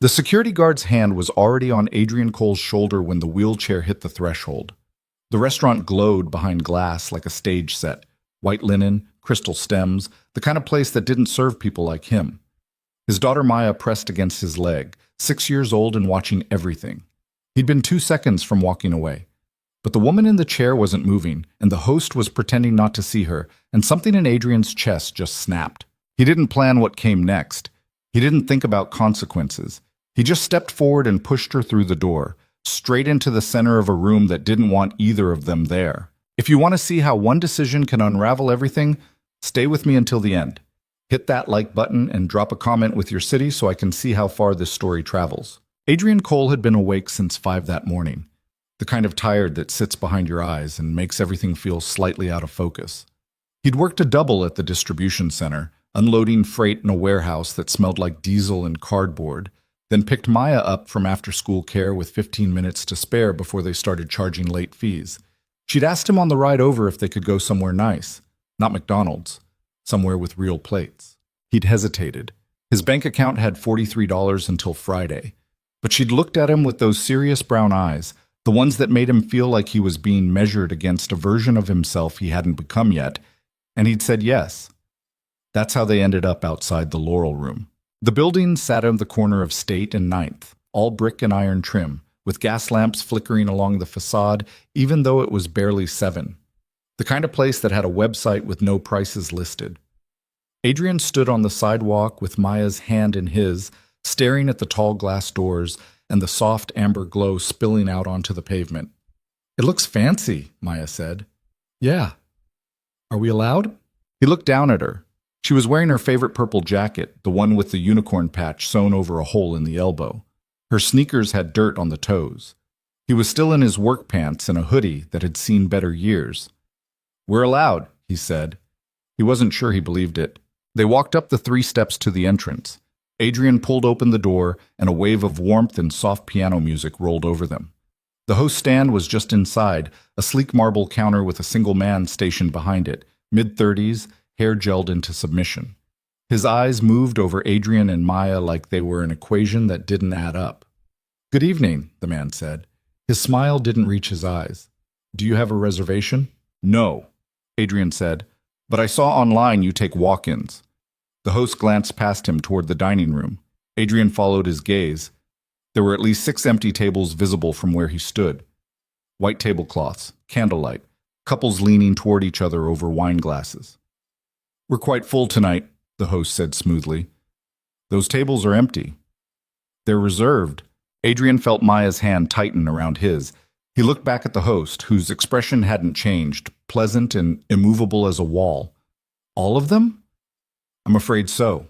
The security guard's hand was already on Adrian Cole's shoulder when the wheelchair hit the threshold. The restaurant glowed behind glass like a stage set. White linen, crystal stems, the kind of place that didn't serve people like him. His daughter Maya pressed against his leg, 6 years old and watching everything. He'd been 2 seconds from walking away. But the woman in the chair wasn't moving, and the host was pretending not to see her, and something in Adrian's chest just snapped. He didn't plan what came next. He didn't think about consequences. He just stepped forward and pushed her through the door, straight into the center of a room that didn't want either of them there. If you want to see how one decision can unravel everything, stay with me until the end. Hit that like button and drop a comment with your city so I can see how far this story travels. Adrian Cole had been awake since 5 that morning, the kind of tired that sits behind your eyes and makes everything feel slightly out of focus. He'd worked a double at the distribution center, unloading freight in a warehouse that smelled like diesel and cardboard, then picked Maya up from after-school care with 15 minutes to spare before they started charging late fees. She'd asked him on the ride over if they could go somewhere nice, not McDonald's, somewhere with real plates. He'd hesitated. His bank account had $43 until Friday, but she'd looked at him with those serious brown eyes, the ones that made him feel like he was being measured against a version of himself he hadn't become yet, and he'd said yes. That's how they ended up outside the Laurel Room. The building sat on the corner of State and Ninth, all brick and iron trim, with gas lamps flickering along the facade, even though it was barely 7. The kind of place that had a website with no prices listed. Adrian stood on the sidewalk with Maya's hand in his, staring at the tall glass doors and the soft amber glow spilling out onto the pavement. "It looks fancy," Maya said. "Yeah. Are we allowed?" He looked down at her. She was wearing her favorite purple jacket, the one with the unicorn patch sewn over a hole in the elbow. Her sneakers had dirt on the toes. He was still in his work pants and a hoodie that had seen better years. "We're allowed," he said. He wasn't sure he believed it. They walked up the 3 steps to the entrance. Adrian pulled open the door, and a wave of warmth and soft piano music rolled over them. The host stand was just inside, a sleek marble counter with a single man stationed behind it, mid-30s, hair gelled into submission. His eyes moved over Adrian and Maya like they were an equation that didn't add up. "Good evening," the man said. His smile didn't reach his eyes. "Do you have a reservation?" "No," Adrian said, "but I saw online you take walk-ins." The host glanced past him toward the dining room. Adrian followed his gaze. There were at least 6 empty tables visible from where he stood. White tablecloths, candlelight, couples leaning toward each other over wine glasses. "We're quite full tonight," the host said smoothly. "Those tables are empty." "They're reserved." Adrian felt Maya's hand tighten around his. He looked back at the host, whose expression hadn't changed, pleasant and immovable as a wall. "All of them?" "I'm afraid so."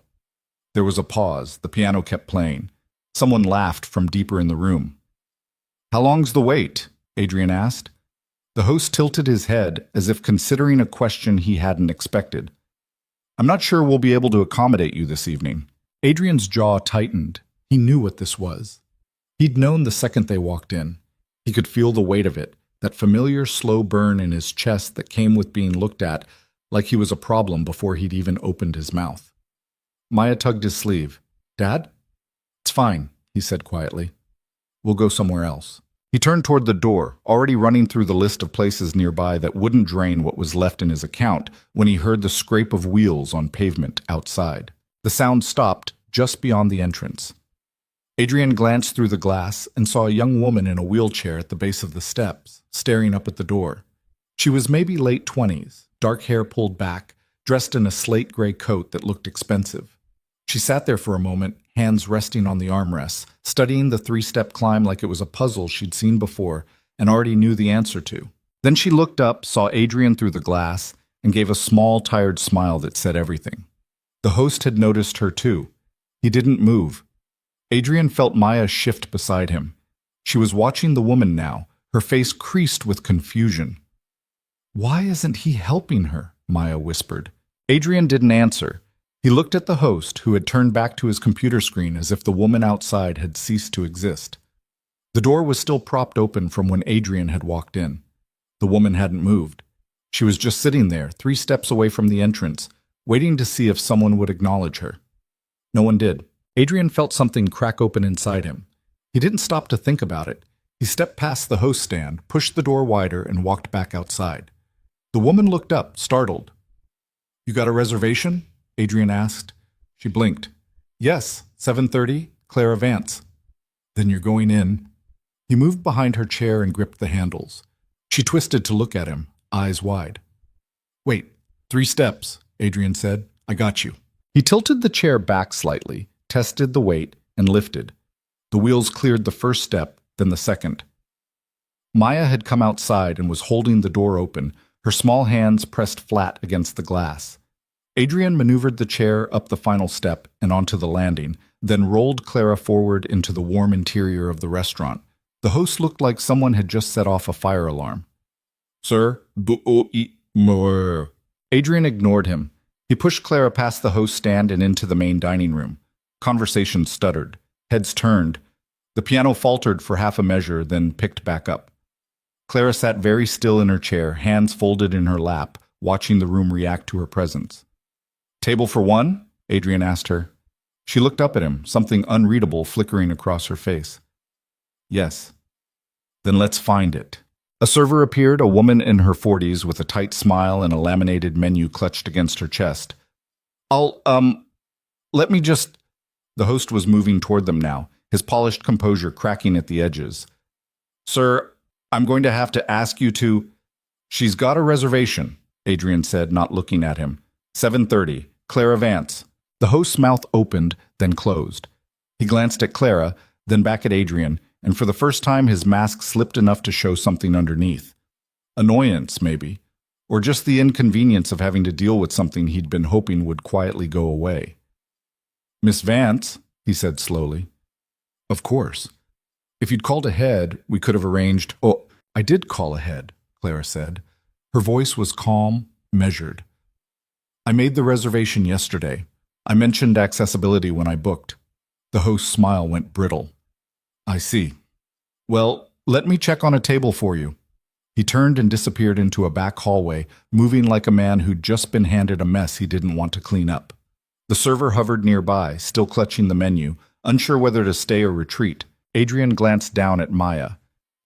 There was a pause. The piano kept playing. Someone laughed from deeper in the room. "How long's the wait?" Adrian asked. The host tilted his head as if considering a question he hadn't expected. "I'm not sure we'll be able to accommodate you this evening." Adrian's jaw tightened. He knew what this was. He'd known the second they walked in. He could feel the weight of it, that familiar slow burn in his chest that came with being looked at like he was a problem before he'd even opened his mouth. Maya tugged his sleeve. "Dad?" "It's fine," he said quietly. "We'll go somewhere else." He turned toward the door, already running through the list of places nearby that wouldn't drain what was left in his account, when he heard the scrape of wheels on pavement outside. The sound stopped just beyond the entrance. Adrian glanced through the glass and saw a young woman in a wheelchair at the base of the steps, staring up at the door. She was maybe late 20s, dark hair pulled back, dressed in a slate gray coat that looked expensive. She sat there for a moment, hands resting on the armrests, studying the 3-step climb like it was a puzzle she'd seen before and already knew the answer to. Then she looked up, saw Adrian through the glass, and gave a small, tired smile that said everything. The host had noticed her too. He didn't move. Adrian felt Maya shift beside him. She was watching the woman now, her face creased with confusion. "Why isn't he helping her?" Maya whispered. Adrian didn't answer. He looked at the host, who had turned back to his computer screen as if the woman outside had ceased to exist. The door was still propped open from when Adrian had walked in. The woman hadn't moved. She was just sitting there, 3 steps away from the entrance, waiting to see if someone would acknowledge her. No one did. Adrian felt something crack open inside him. He didn't stop to think about it. He stepped past the host stand, pushed the door wider, and walked back outside. The woman looked up, startled. "You got a reservation?" Adrian asked. She blinked. "Yes, 7:30, Clara Vance." "Then you're going in." He moved behind her chair and gripped the handles. She twisted to look at him, eyes wide. "Wait, 3 steps," Adrian said. "I got you." He tilted the chair back slightly, tested the weight, and lifted. The wheels cleared the first step, then the second. Maya had come outside and was holding the door open, her small hands pressed flat against the glass. Adrian maneuvered the chair up the final step and onto the landing, then rolled Clara forward into the warm interior of the restaurant. The host looked like someone had just set off a fire alarm. "Sir, more." Adrian ignored him. He pushed Clara past the host stand and into the main dining room. Conversation stuttered. Heads turned. The piano faltered for half a measure, then picked back up. Clara sat very still in her chair, hands folded in her lap, watching the room react to her presence. "Table for one?" Adrian asked her. She looked up at him, something unreadable flickering across her face. "Yes." "Then let's find it." A server appeared, a woman in her 40s with a tight smile and a laminated menu clutched against her chest. Let me just..." The host was moving toward them now, his polished composure cracking at the edges. "Sir, I'm going to have to ask you to..." "She's got a reservation," Adrian said, not looking at him. 7:30, Clara Vance." The host's mouth opened, then closed. He glanced at Clara, then back at Adrian, and for the first time his mask slipped enough to show something underneath. Annoyance, maybe, or just the inconvenience of having to deal with something he'd been hoping would quietly go away. "Miss Vance," he said slowly. "Of course. If you'd called ahead, we could have arranged..." "Oh, I did call ahead," Clara said. Her voice was calm, measured. "I made the reservation yesterday. I mentioned accessibility when I booked." The host's smile went brittle. "I see. Well, let me check on a table for you." He turned and disappeared into a back hallway, moving like a man who'd just been handed a mess he didn't want to clean up. The server hovered nearby, still clutching the menu, unsure whether to stay or retreat. Adrian glanced down at Maya.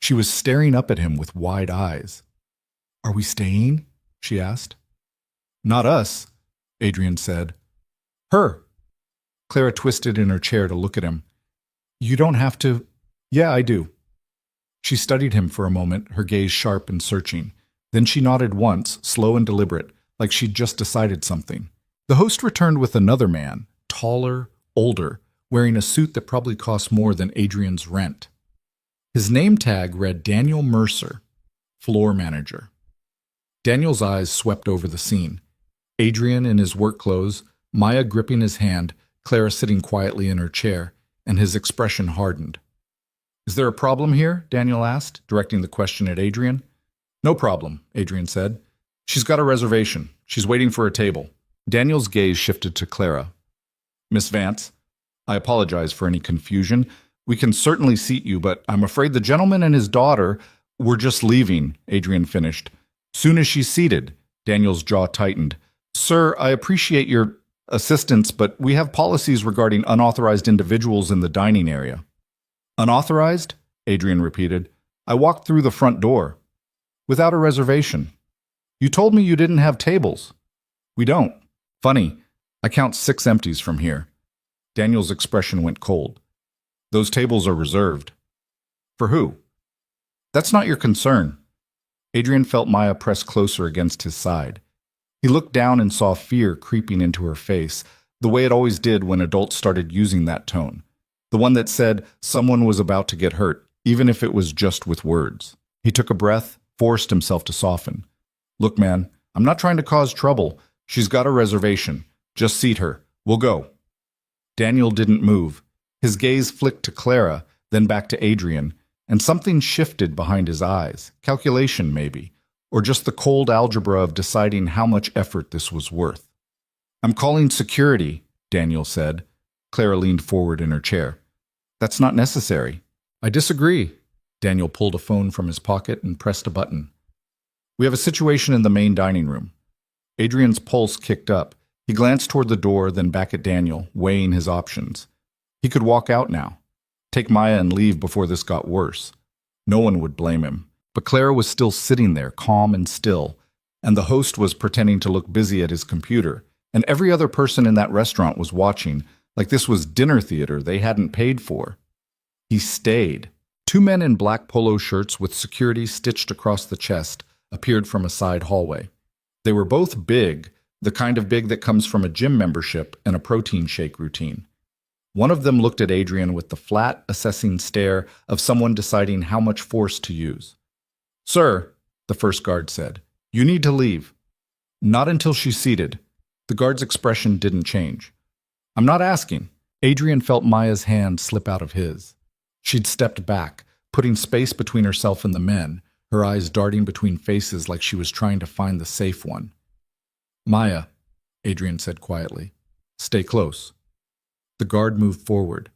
She was staring up at him with wide eyes. "Are we staying?" she asked. "Not us," Adrian said. "Her." Clara twisted in her chair to look at him. "You don't have to..." "Yeah, I do." She studied him for a moment, her gaze sharp and searching. Then she nodded once, slow and deliberate, like she'd just decided something. The host returned with another man, taller, older, wearing a suit that probably cost more than Adrian's rent. His name tag read Daniel Mercer, floor manager. Daniel's eyes swept over the scene. Adrian in his work clothes, Maya gripping his hand, Clara sitting quietly in her chair, and his expression hardened. "Is there a problem here?" Daniel asked, directing the question at Adrian. "No problem," Adrian said. "She's got a reservation. She's waiting for a table." Daniel's gaze shifted to Clara. "Miss Vance, I apologize for any confusion. We can certainly seat you, but I'm afraid the gentleman and his daughter were just leaving," Adrian finished. Soon as she's seated, Daniel's jaw tightened. "Sir, I appreciate your assistance, but we have policies regarding unauthorized individuals in the dining area." "Unauthorized?" Adrian repeated. "I walked through the front door. Without a reservation. You told me you didn't have tables." "We don't. Funny, I count 6 empties from here." Daniel's expression went cold. "Those tables are reserved." "For who?" "That's not your concern." Adrian felt Maya press closer against his side. He looked down and saw fear creeping into her face, the way it always did when adults started using that tone. The one that said someone was about to get hurt, even if it was just with words. He took a breath, forced himself to soften. "Look, man, I'm not trying to cause trouble. She's got a reservation. Just seat her. We'll go." Daniel didn't move. His gaze flicked to Clara, then back to Adrian, and something shifted behind his eyes. Calculation, maybe, or just the cold algebra of deciding how much effort this was worth. "I'm calling security," Daniel said. Clara leaned forward in her chair. "That's not necessary." "I disagree." Daniel pulled a phone from his pocket and pressed a button. "We have a situation in the main dining room." Adrian's pulse kicked up. He glanced toward the door, then back at Daniel, weighing his options. He could walk out now, take Maya and leave before this got worse. No one would blame him. But Clara was still sitting there, calm and still, and the host was pretending to look busy at his computer, and every other person in that restaurant was watching, like this was dinner theater they hadn't paid for. He stayed. Two men in black polo shirts with security stitched across the chest appeared from a side hallway. They were both big, the kind of big that comes from a gym membership and a protein shake routine. One of them looked at Adrian with the flat, assessing stare of someone deciding how much force to use. "Sir," the first guard said, "you need to leave." "Not until she's seated." The guard's expression didn't change. "I'm not asking." Adrian felt Maya's hand slip out of his. She'd stepped back, putting space between herself and the men, her eyes darting between faces like she was trying to find the safe one. "Maya," Adrian said quietly, "stay close." The guard moved forward.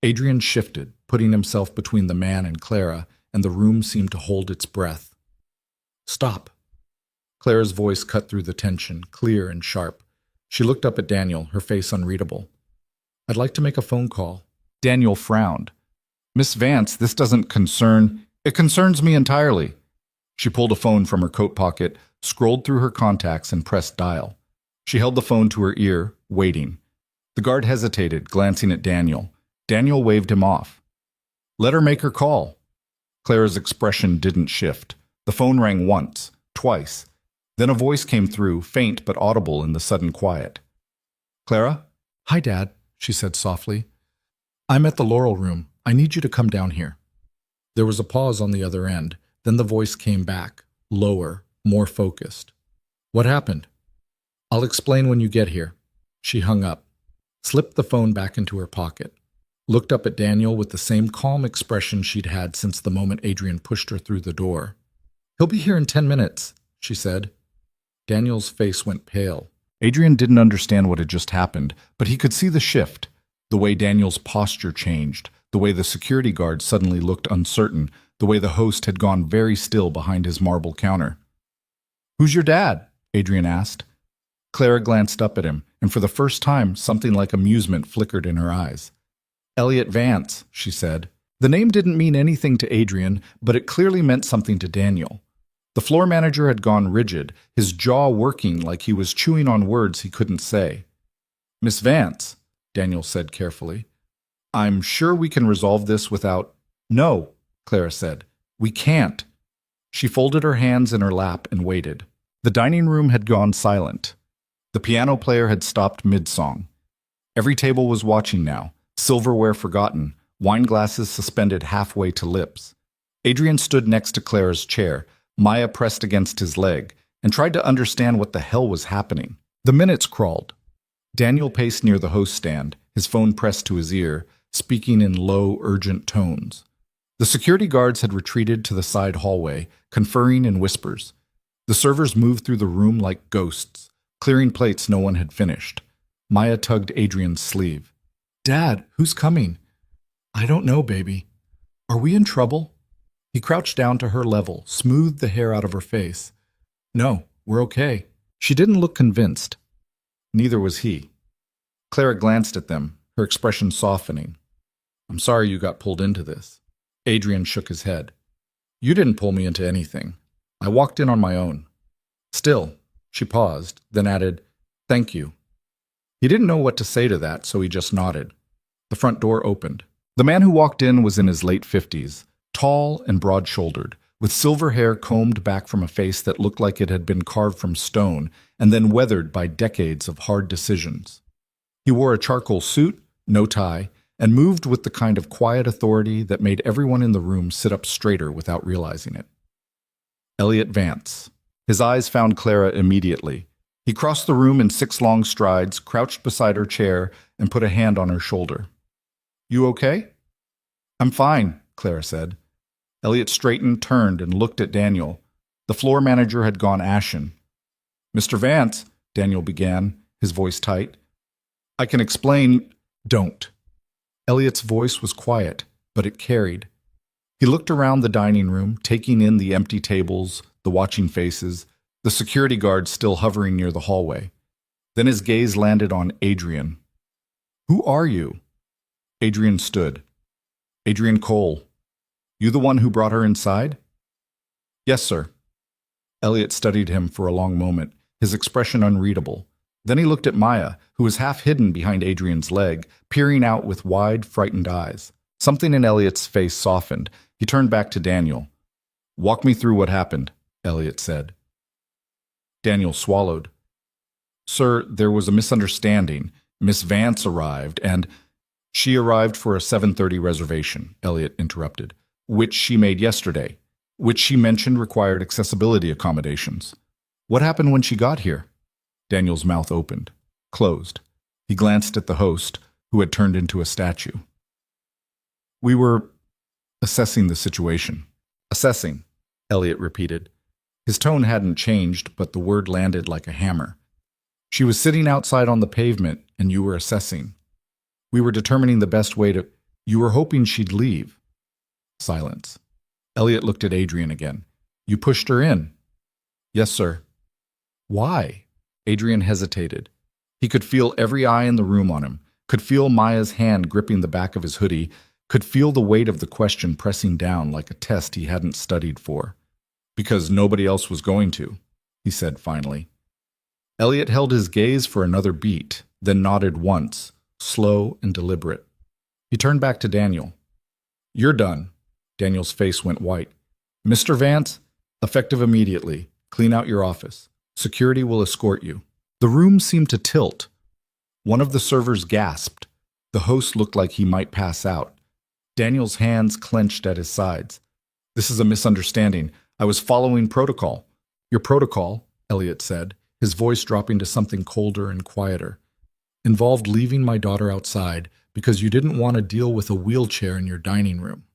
Adrian shifted, putting himself between the man and Clara, and the room seemed to hold its breath. "Stop." Clara's voice cut through the tension, clear and sharp. She looked up at Daniel, her face unreadable. "I'd like to make a phone call." Daniel frowned. "Miss Vance, this doesn't concern—" "It concerns me entirely." She pulled a phone from her coat pocket, scrolled through her contacts, and pressed dial. She held the phone to her ear, waiting. The guard hesitated, glancing at Daniel. Daniel waved him off. "Let her make her call." Clara's expression didn't shift. The phone rang once, twice. Then a voice came through, faint but audible in the sudden quiet. "Clara?" "Hi, Dad," she said softly. "I'm at the Laurel Room. I need you to come down here." There was a pause on the other end. Then the voice came back, lower, more focused. "What happened?" "I'll explain when you get here." She hung up, slipped the phone back into her pocket, looked up at Daniel with the same calm expression she'd had since the moment Adrian pushed her through the door. "He'll be here in 10 minutes, she said. Daniel's face went pale. Adrian didn't understand what had just happened, but he could see the shift, the way Daniel's posture changed, the way the security guard suddenly looked uncertain, the way the host had gone very still behind his marble counter. "Who's your dad?" Adrian asked. Clara glanced up at him, and for the first time something like amusement flickered in her eyes. "Elliot Vance," she said. The name didn't mean anything to Adrian, but it clearly meant something to Daniel. The floor manager had gone rigid, his jaw working like he was chewing on words he couldn't say. "Miss Vance," Daniel said carefully, "I'm sure we can resolve this without—" "No," Clara said. "We can't." She folded her hands in her lap and waited. The dining room had gone silent. The piano player had stopped mid-song. Every table was watching now, silverware forgotten, wine glasses suspended halfway to lips. Adrian stood next to Clara's chair, Maya pressed against his leg, and tried to understand what the hell was happening. The minutes crawled. Daniel paced near the host stand, his phone pressed to his ear, speaking in low, urgent tones. The security guards had retreated to the side hallway, conferring in whispers. The servers moved through the room like ghosts, clearing plates no one had finished. Maya tugged Adrian's sleeve. "Dad, who's coming?" "I don't know, baby." "Are we in trouble?" He crouched down to her level, smoothed the hair out of her face. "No, we're okay." She didn't look convinced. Neither was he. Clara glanced at them, her expression softening. "I'm sorry you got pulled into this." Adrian shook his head. "You didn't pull me into anything. I walked in on my own." "Still," she paused, then added, "Thank you." He didn't know what to say to that, so he just nodded. The front door opened. The man who walked in was in his late 50s, tall and broad-shouldered, with silver hair combed back from a face that looked like it had been carved from stone and then weathered by decades of hard decisions. He wore a charcoal suit, no tie, and moved with the kind of quiet authority that made everyone in the room sit up straighter without realizing it. Elliot Vance. His eyes found Clara immediately. He crossed the room in 6 long strides, crouched beside her chair, and put a hand on her shoulder. "You okay?" "I'm fine," Clara said. Elliot straightened, turned, and looked at Daniel. The floor manager had gone ashen. "Mr. Vance," Daniel began, his voice tight. "I can explain—" "Don't." Elliot's voice was quiet, but it carried. He looked around the dining room, taking in the empty tables, the watching faces, the security guards still hovering near the hallway. Then his gaze landed on Adrian. "Who are you?" Adrian stood. Adrian Cole. You the one who brought her inside? Yes, sir. Elliot studied him for a long moment, his expression unreadable. Then he looked at Maya, who was half hidden behind Adrian's leg, peering out with wide, frightened eyes. Something in Elliot's face softened. He turned back to Daniel. Walk me through what happened, Elliot said. Daniel swallowed. Sir, there was a misunderstanding. Miss Vance arrived, and— She arrived for a 7:30 reservation, Elliot interrupted, which she made yesterday, which she mentioned required accessibility accommodations. What happened when she got here? Daniel's mouth opened, closed. He glanced at the host, who had turned into a statue. We were assessing the situation. Assessing, Elliot repeated. His tone hadn't changed, but the word landed like a hammer. She was sitting outside on the pavement, and you were assessing. We were determining the best way to— You were hoping she'd leave. Silence. Elliot looked at Adrian again. You pushed her in. Yes, sir. Why? Adrian hesitated. He could feel every eye in the room on him, could feel Maya's hand gripping the back of his hoodie, could feel the weight of the question pressing down like a test he hadn't studied for. Because nobody else was going to, he said finally. Elliot held his gaze for another beat, then nodded once, slow and deliberate. He turned back to Daniel. You're done. Daniel's face went white. Mr. Vance, effective immediately. Clean out your office. Security will escort you. The room seemed to tilt. One of the servers gasped. The host looked like he might pass out. Daniel's hands clenched at his sides. This is a misunderstanding. I was following protocol. Your protocol, Elliot said, his voice dropping to something colder and quieter, involved leaving my daughter outside because you didn't want to deal with a wheelchair in your dining room.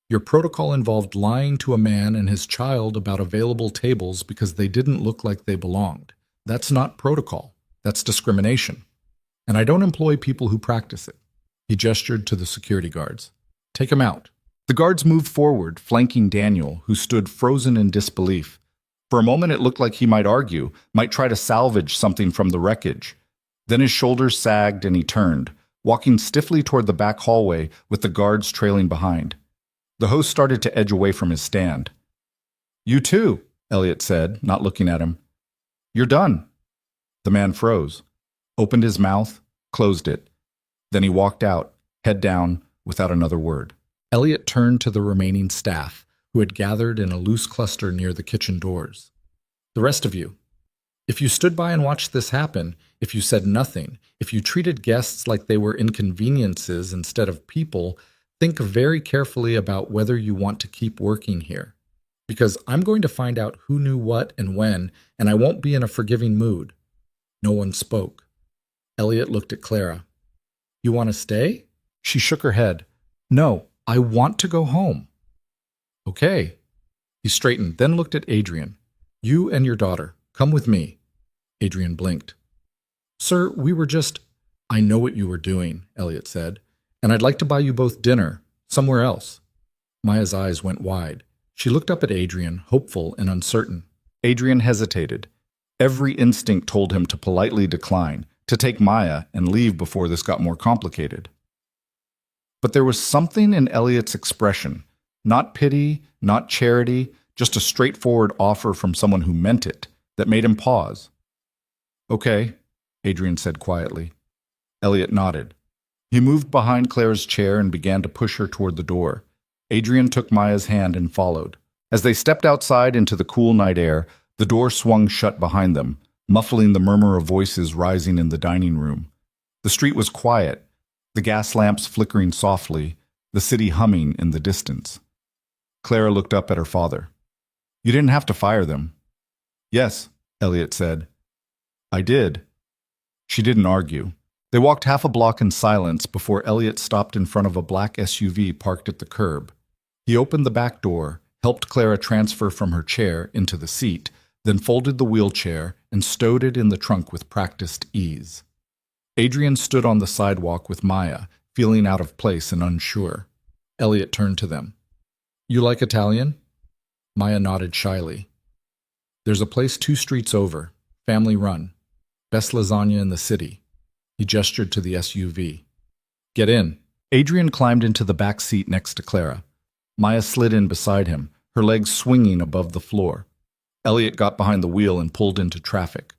Your protocol involved lying to a man and his child about available tables because they didn't look like they belonged. That's not protocol. That's discrimination. And I don't employ people who practice it. He gestured to the security guards. Take him out. The guards moved forward, flanking Daniel, who stood frozen in disbelief. For a moment it looked like he might argue, might try to salvage something from the wreckage. Then his shoulders sagged and he turned, walking stiffly toward the back hallway with the guards trailing behind. The host started to edge away from his stand. You too, Elliot said, not looking at him. You're done. The man froze, opened his mouth, closed it. Then he walked out, head down, without another word. Elliot turned to the remaining staff, who had gathered in a loose cluster near the kitchen doors. The rest of you, if you stood by and watched this happen, if you said nothing, if you treated guests like they were inconveniences instead of people, think very carefully about whether you want to keep working here. Because I'm going to find out who knew what and when, and I won't be in a forgiving mood. No one spoke. Elliot looked at Clara. You want to stay? She shook her head. No, I want to go home. Okay. He straightened, then looked at Adrian. You and your daughter, come with me. Adrian blinked. Sir, we were just— I know what you were doing, Elliot said, and I'd like to buy you both dinner, somewhere else. Maya's eyes went wide. She looked up at Adrian, hopeful and uncertain. Adrian hesitated. Every instinct told him to politely decline, to take Maya and leave before this got more complicated. But there was something in Elliot's expression, not pity, not charity, just a straightforward offer from someone who meant it, that made him pause. Okay, Adrian said quietly. Elliot nodded. He moved behind Claire's chair and began to push her toward the door. Adrian took Maya's hand and followed. As they stepped outside into the cool night air, the door swung shut behind them, muffling the murmur of voices rising in the dining room. The street was quiet, the gas lamps flickering softly, the city humming in the distance. Clara looked up at her father. You didn't have to fire them. Yes, Elliot said. I did. She didn't argue. They walked half a block in silence before Elliot stopped in front of a black SUV parked at the curb. He opened the back door, helped Clara transfer from her chair into the seat, then folded the wheelchair and stowed it in the trunk with practiced ease. Adrian stood on the sidewalk with Maya, feeling out of place and unsure. Elliot turned to them. You like Italian? Maya nodded shyly. There's a place 2 streets over, family run. Best lasagna in the city. He gestured to the SUV. Get in, Adrian climbed into the back seat next to Clara. Maya slid in beside him, her legs swinging above the floor. Elliot got behind the wheel and pulled into traffic.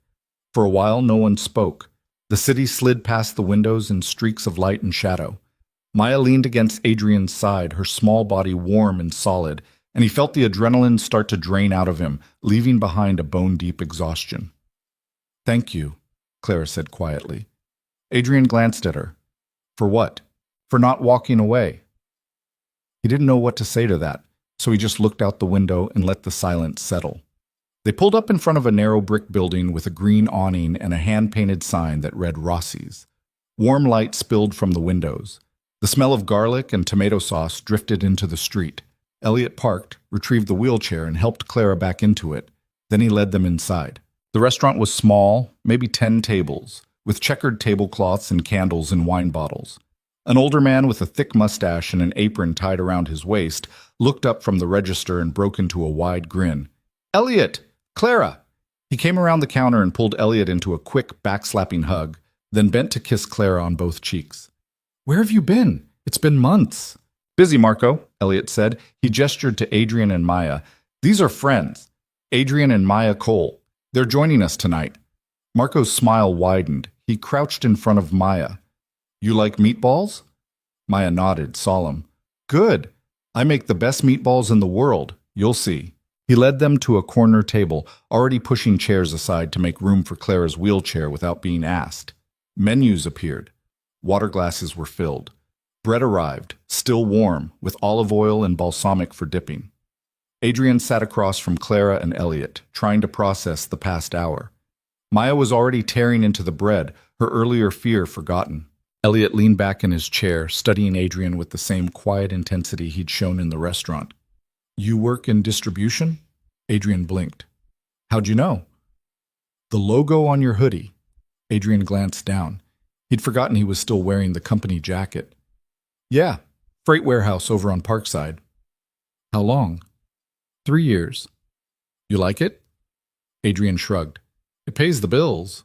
For a while, no one spoke. The city slid past the windows in streaks of light and shadow. Maya leaned against Adrian's side, her small body warm and solid, and he felt the adrenaline start to drain out of him, leaving behind a bone-deep exhaustion. "Thank you," Clara said quietly. Adrian glanced at her. "For what?" "For not walking away." He didn't know what to say to that, so he just looked out the window and let the silence settle. They pulled up in front of a narrow brick building with a green awning and a hand-painted sign that read Rossi's. Warm light spilled from the windows. The smell of garlic and tomato sauce drifted into the street. Elliot parked, retrieved the wheelchair, and helped Clara back into it. Then he led them inside. The restaurant was small, maybe 10 tables, with checkered tablecloths and candles and wine bottles. An older man with a thick mustache and an apron tied around his waist looked up from the register and broke into a wide grin. "Elliot! Clara!" He came around the counter and pulled Elliot into a quick, backslapping hug, then bent to kiss Clara on both cheeks. "Where have you been? It's been months." "Busy, Marco," Elliot said. He gestured to Adrian and Maya. "These are friends. Adrian and Maya Cole. They're joining us tonight." Marco's smile widened. He crouched in front of Maya. "You like meatballs?" Maya nodded, solemn. "Good. I make the best meatballs in the world. You'll see." He led them to a corner table, already pushing chairs aside to make room for Clara's wheelchair without being asked. Menus appeared. Water glasses were filled. Bread arrived, still warm, with olive oil and balsamic for dipping. Adrian sat across from Clara and Elliot, trying to process the past hour. Maya was already tearing into the bread, her earlier fear forgotten. Elliot leaned back in his chair, studying Adrian with the same quiet intensity he'd shown in the restaurant. "You work in distribution?" Adrian blinked. "How'd you know?" "The logo on your hoodie." Adrian glanced down. He'd forgotten he was still wearing the company jacket. "Yeah, freight warehouse over on Parkside." "How long?" 3 years. "You like it?" Adrian shrugged. "It pays the bills."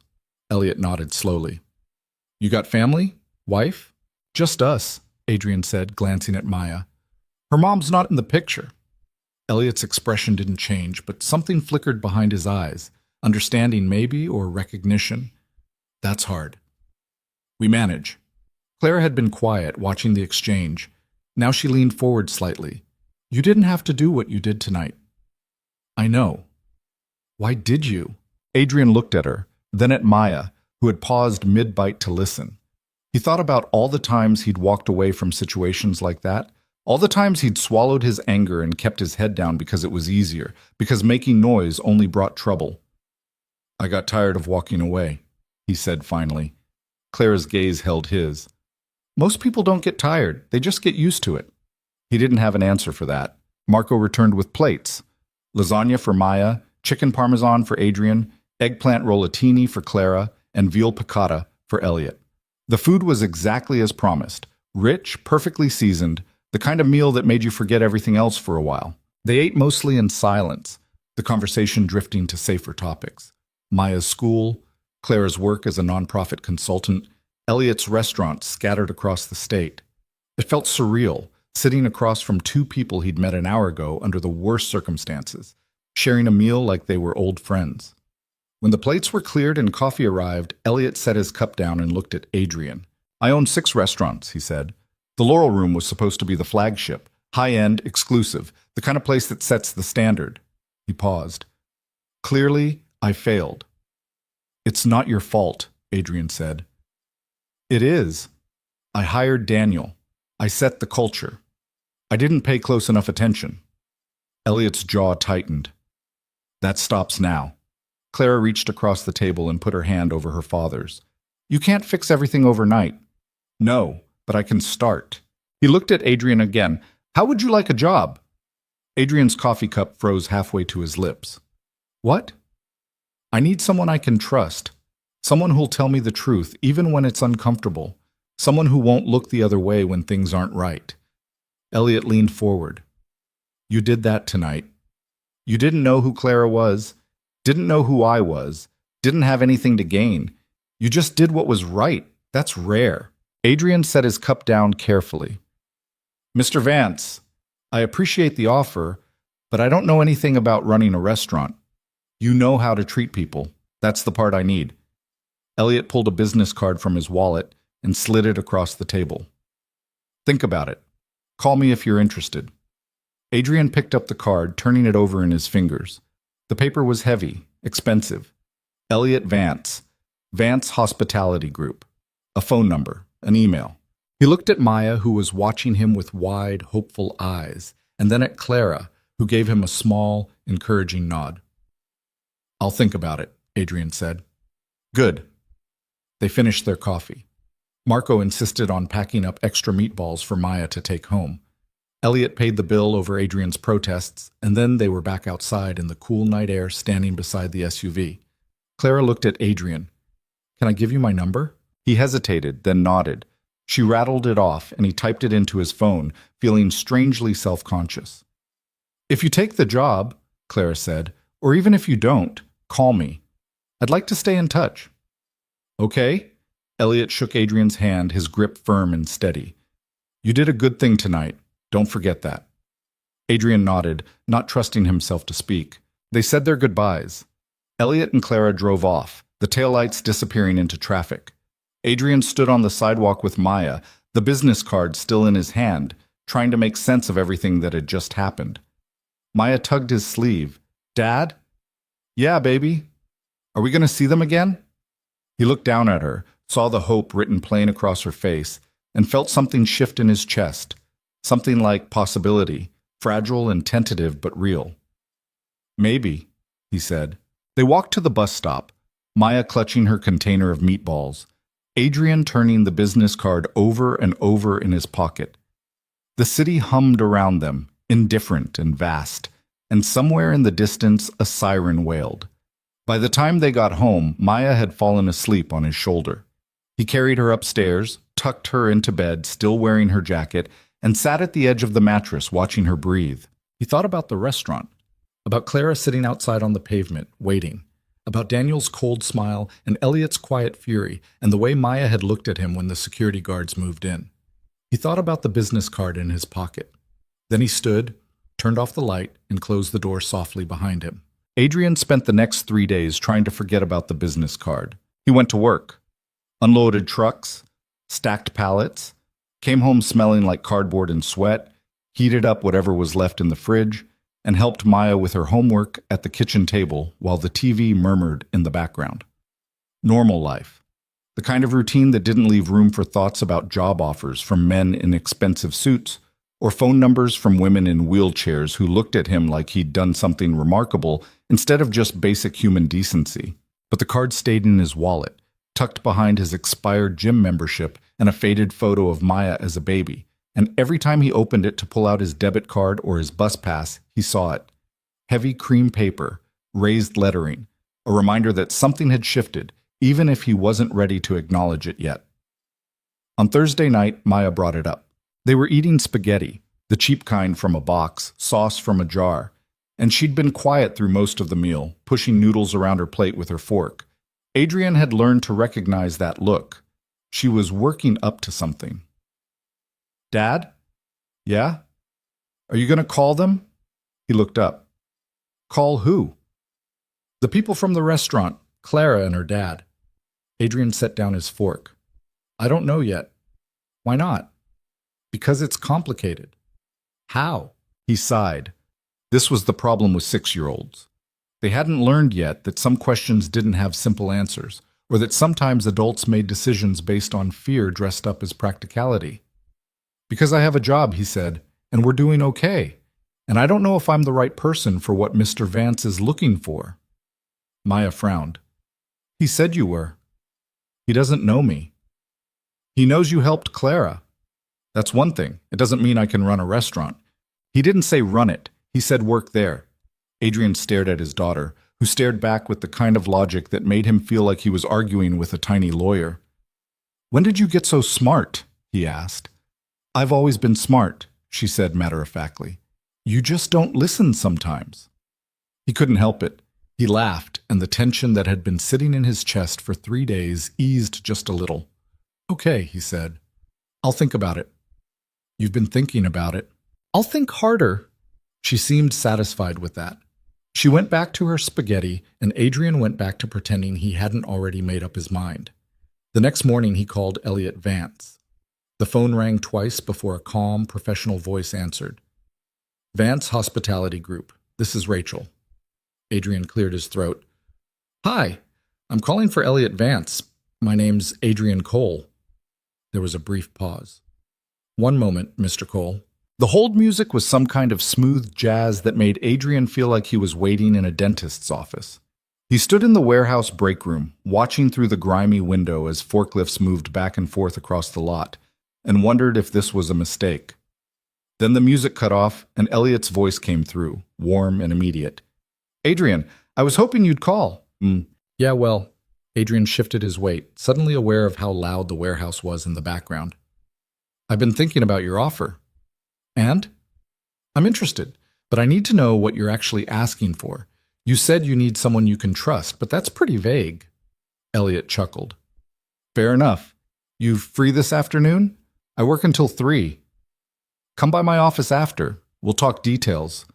Elliot nodded slowly. "You got family? Wife?" "Just us," Adrian said, glancing at Maya. "Her mom's not in the picture." Elliot's expression didn't change, but something flickered behind his eyes. Understanding maybe, or recognition. "That's hard." "We manage." Clara had been quiet, watching the exchange. Now she leaned forward slightly. "You didn't have to do what you did tonight." "I know." "Why did you?" Adrian looked at her, then at Maya, who had paused mid-bite to listen. He thought about all the times he'd walked away from situations like that, all the times he'd swallowed his anger and kept his head down because it was easier, because making noise only brought trouble. "I got tired of walking away," he said finally. Clara's gaze held his. "Most people don't get tired, they just get used to it." He didn't have an answer for that. Marco returned with plates. Lasagna for Maya, chicken parmesan for Adrian, eggplant rollatini for Clara, and veal piccata for Elliot. The food was exactly as promised, rich, perfectly seasoned, the kind of meal that made you forget everything else for a while. They ate mostly in silence, the conversation drifting to safer topics. Maya's school, Clara's work as a nonprofit consultant, Elliot's restaurants scattered across the state. It felt surreal, sitting across from 2 people he'd met an hour ago under the worst circumstances, sharing a meal like they were old friends. When the plates were cleared and coffee arrived, Elliot set his cup down and looked at Adrian. "I own 6 restaurants," he said. "The Laurel Room was supposed to be the flagship, high-end, exclusive, the kind of place that sets the standard." He paused. "Clearly, I failed." "It's not your fault," Adrian said. "It is. I hired Daniel. I set the culture. I didn't pay close enough attention." Elliot's jaw tightened. "That stops now." Clara reached across the table and put her hand over her father's. "You can't fix everything overnight." "No, but I can start." He looked at Adrian again. "How would you like a job?" Adrian's coffee cup froze halfway to his lips. "What?" "I need someone I can trust. Someone who'll tell me the truth, even when it's uncomfortable. Someone who won't look the other way when things aren't right." Elliot leaned forward. "You did that tonight. You didn't know who Clara was, didn't know who I was, didn't have anything to gain. You just did what was right. That's rare." Adrian set his cup down carefully. Mr. Vance, I appreciate the offer, but I don't know anything about running a restaurant. You know how to treat people. That's the part I need. Elliot pulled a business card from his wallet and slid it across the table. Think about it. Call me if you're interested. Adrian picked up the card, turning it over in his fingers. The paper was heavy, expensive. Elliot Vance, Vance Hospitality Group. A phone number, an email. He looked at Maya, who was watching him with wide, hopeful eyes, and then at Clara, who gave him a small, encouraging nod. I'll think about it, Adrian said. Good. They finished their coffee. Marco insisted on packing up extra meatballs for Maya to take home. Elliot paid the bill over Adrian's protests, and then they were back outside in the cool night air standing beside the SUV. Clara looked at Adrian. Can I give you my number? He hesitated, then nodded. She rattled it off, and he typed it into his phone, feeling strangely self-conscious. If you take the job, Clara said, or even if you don't, call me. I'd like to stay in touch. Okay? Elliot shook Adrian's hand, his grip firm and steady. You did a good thing tonight. Don't forget that. Adrian nodded, not trusting himself to speak. They said their goodbyes. Elliot and Clara drove off, the taillights disappearing into traffic. Adrian stood on the sidewalk with Maya, the business card still in his hand, trying to make sense of everything that had just happened. Maya tugged his sleeve. Dad? Yeah, baby. Are we going to see them again? He looked down at her, saw the hope written plain across her face, and felt something shift in his chest. Something like possibility, fragile and tentative but real. Maybe, he said. They walked to the bus stop, Maya clutching her container of meatballs, Adrian turning the business card over and over in his pocket. The city hummed around them, indifferent and vast, and somewhere in the distance a siren wailed. By the time they got home, Maya had fallen asleep on his shoulder. He carried her upstairs, tucked her into bed, still wearing her jacket, and sat at the edge of the mattress watching her breathe. He thought about the restaurant, about Clara sitting outside on the pavement, waiting, about Daniel's cold smile and Elliot's quiet fury, and the way Maya had looked at him when the security guards moved in. He thought about the business card in his pocket. Then he stood, turned off the light, and closed the door softly behind him. Adrian spent the next 3 days trying to forget about the business card. He went to work, unloaded trucks, stacked pallets, came home smelling like cardboard and sweat, heated up whatever was left in the fridge, and helped Maya with her homework at the kitchen table while the TV murmured in the background. Normal life. The kind of routine that didn't leave room for thoughts about job offers from men in expensive suits or phone numbers from women in wheelchairs who looked at him like he'd done something remarkable instead of just basic human decency. But the card stayed in his wallet, tucked behind his expired gym membership and a faded photo of Maya as a baby. And every time he opened it to pull out his debit card or his bus pass, he saw it. Heavy cream paper, raised lettering, a reminder that something had shifted, even if he wasn't ready to acknowledge it yet. On Thursday night, Maya brought it up. They were eating spaghetti, the cheap kind from a box, sauce from a jar, and she'd been quiet through most of the meal, pushing noodles around her plate with her fork. Adrian had learned to recognize that look. She was working up to something. Dad? Yeah? Are you going to call them? He looked up. Call who? The people from the restaurant, Clara and her dad. Adrian set down his fork. I don't know yet. Why not? Because it's complicated. How? He sighed. This was the problem with 6-year-olds. They hadn't learned yet that some questions didn't have simple answers, or that sometimes adults made decisions based on fear dressed up as practicality. Because I have a job, he said, and we're doing okay, and I don't know if I'm the right person for what Mr. Vance is looking for. Maya frowned. He said you were. He doesn't know me. He knows you helped Clara. That's one thing. It doesn't mean I can run a restaurant. He didn't say run it. He said work there. Adrian stared at his daughter, who stared back with the kind of logic that made him feel like he was arguing with a tiny lawyer. When did you get so smart? He asked. I've always been smart, she said matter-of-factly. You just don't listen sometimes. He couldn't help it. He laughed, and the tension that had been sitting in his chest for 3 days eased just a little. Okay, he said. I'll think about it. You've been thinking about it. I'll think harder. She seemed satisfied with that. She went back to her spaghetti, and Adrian went back to pretending he hadn't already made up his mind. The next morning, he called Elliot Vance. The phone rang twice before a calm, professional voice answered. Vance Hospitality Group. This is Rachel. Adrian cleared his throat. Hi, I'm calling for Elliot Vance. My name's Adrian Cole. There was a brief pause. One moment, Mr. Cole. The hold music was some kind of smooth jazz that made Adrian feel like he was waiting in a dentist's office. He stood in the warehouse break room, watching through the grimy window as forklifts moved back and forth across the lot, and wondered if this was a mistake. Then the music cut off, and Elliot's voice came through, warm and immediate. Adrian, I was hoping you'd call. Yeah, well, Adrian shifted his weight, suddenly aware of how loud the warehouse was in the background. I've been thinking about your offer. And? I'm interested, but I need to know what you're actually asking for. You said you need someone you can trust, but that's pretty vague. Elliot chuckled. Fair enough. You free this afternoon? I work until 3. Come by my office after. We'll talk details.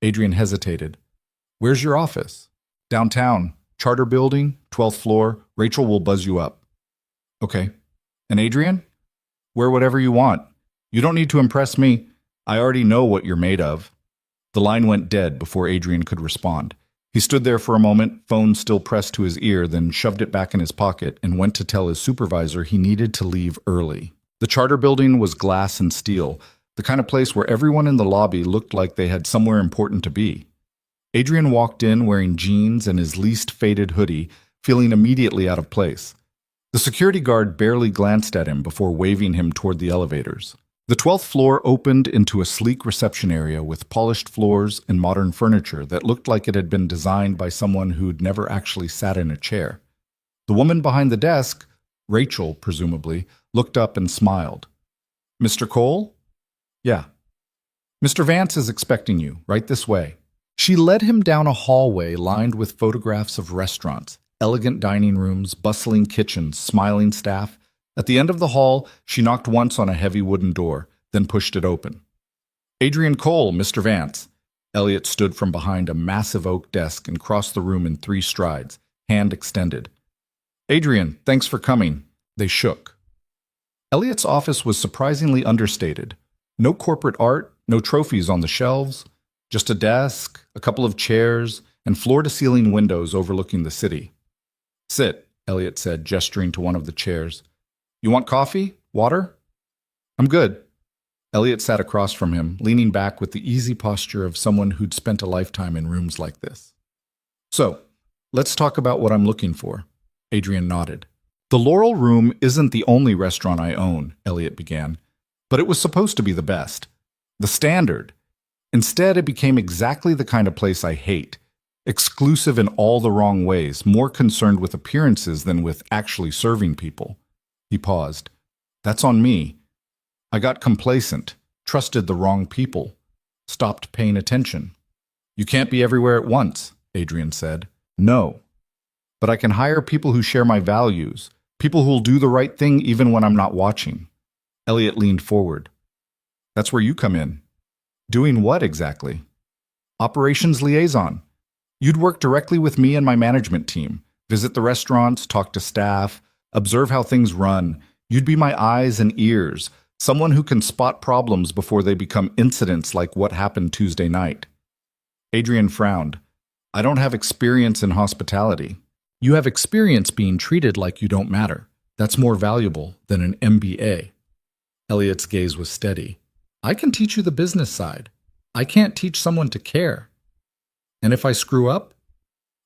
Adrian hesitated. Where's your office? Downtown. Charter building, 12th floor. Rachel will buzz you up. Okay. And Adrian? Wear whatever you want. You don't need to impress me. I already know what you're made of. The line went dead before Adrian could respond. He stood there for a moment, phone still pressed to his ear, then shoved it back in his pocket and went to tell his supervisor he needed to leave early. The Charter building was glass and steel, the kind of place where everyone in the lobby looked like they had somewhere important to be. Adrian walked in wearing jeans and his least faded hoodie, feeling immediately out of place. The security guard barely glanced at him before waving him toward the elevators. The 12th floor opened into a sleek reception area with polished floors and modern furniture that looked like it had been designed by someone who'd never actually sat in a chair. The woman behind the desk, Rachel, presumably, looked up and smiled. Mr. Cole? Yeah. Mr. Vance is expecting you, right this way. She led him down a hallway lined with photographs of restaurants, elegant dining rooms, bustling kitchens, smiling staff. At the end of the hall, she knocked once on a heavy wooden door, then pushed it open. Adrian Cole, Mr. Vance. Elliot stood from behind a massive oak desk and crossed the room in 3 strides, hand extended. Adrian, thanks for coming. They shook. Elliot's office was surprisingly understated. No corporate art, no trophies on the shelves, just a desk, a couple of chairs, and floor-to-ceiling windows overlooking the city. Sit, Elliot said, gesturing to one of the chairs. You want coffee? Water? I'm good. Elliot sat across from him, leaning back with the easy posture of someone who'd spent a lifetime in rooms like this. So, let's talk about what I'm looking for. Adrian nodded. The Laurel Room isn't the only restaurant I own, Elliot began, but it was supposed to be the best. The standard. Instead, it became exactly the kind of place I hate. Exclusive in all the wrong ways, more concerned with appearances than with actually serving people. He paused. That's on me. I got complacent, trusted the wrong people, stopped paying attention. You can't be everywhere at once, Adrian said. No. But I can hire people who share my values, people who'll do the right thing even when I'm not watching. Elliot leaned forward. That's where you come in. Doing what exactly? Operations liaison. You'd work directly with me and my management team, visit the restaurants, talk to staff, observe how things run. You'd be my eyes and ears, someone who can spot problems before they become incidents like what happened Tuesday night. Adrian frowned. I don't have experience in hospitality. You have experience being treated like you don't matter. That's more valuable than an MBA. Elliot's gaze was steady. I can teach you the business side. I can't teach someone to care. And if I screw up,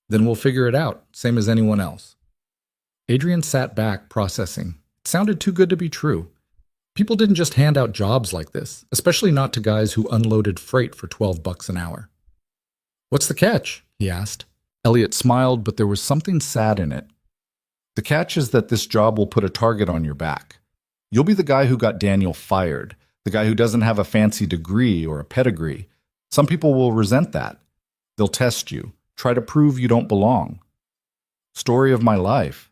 then we'll figure it out, same as anyone else. Adrian sat back, processing. It sounded too good to be true. People didn't just hand out jobs like this, especially not to guys who unloaded freight for $12 an hour. What's the catch? He asked. Elliot smiled, but there was something sad in it. The catch is that this job will put a target on your back. You'll be the guy who got Daniel fired, the guy who doesn't have a fancy degree or a pedigree. Some people will resent that. They'll test you, try to prove you don't belong. Story of my life.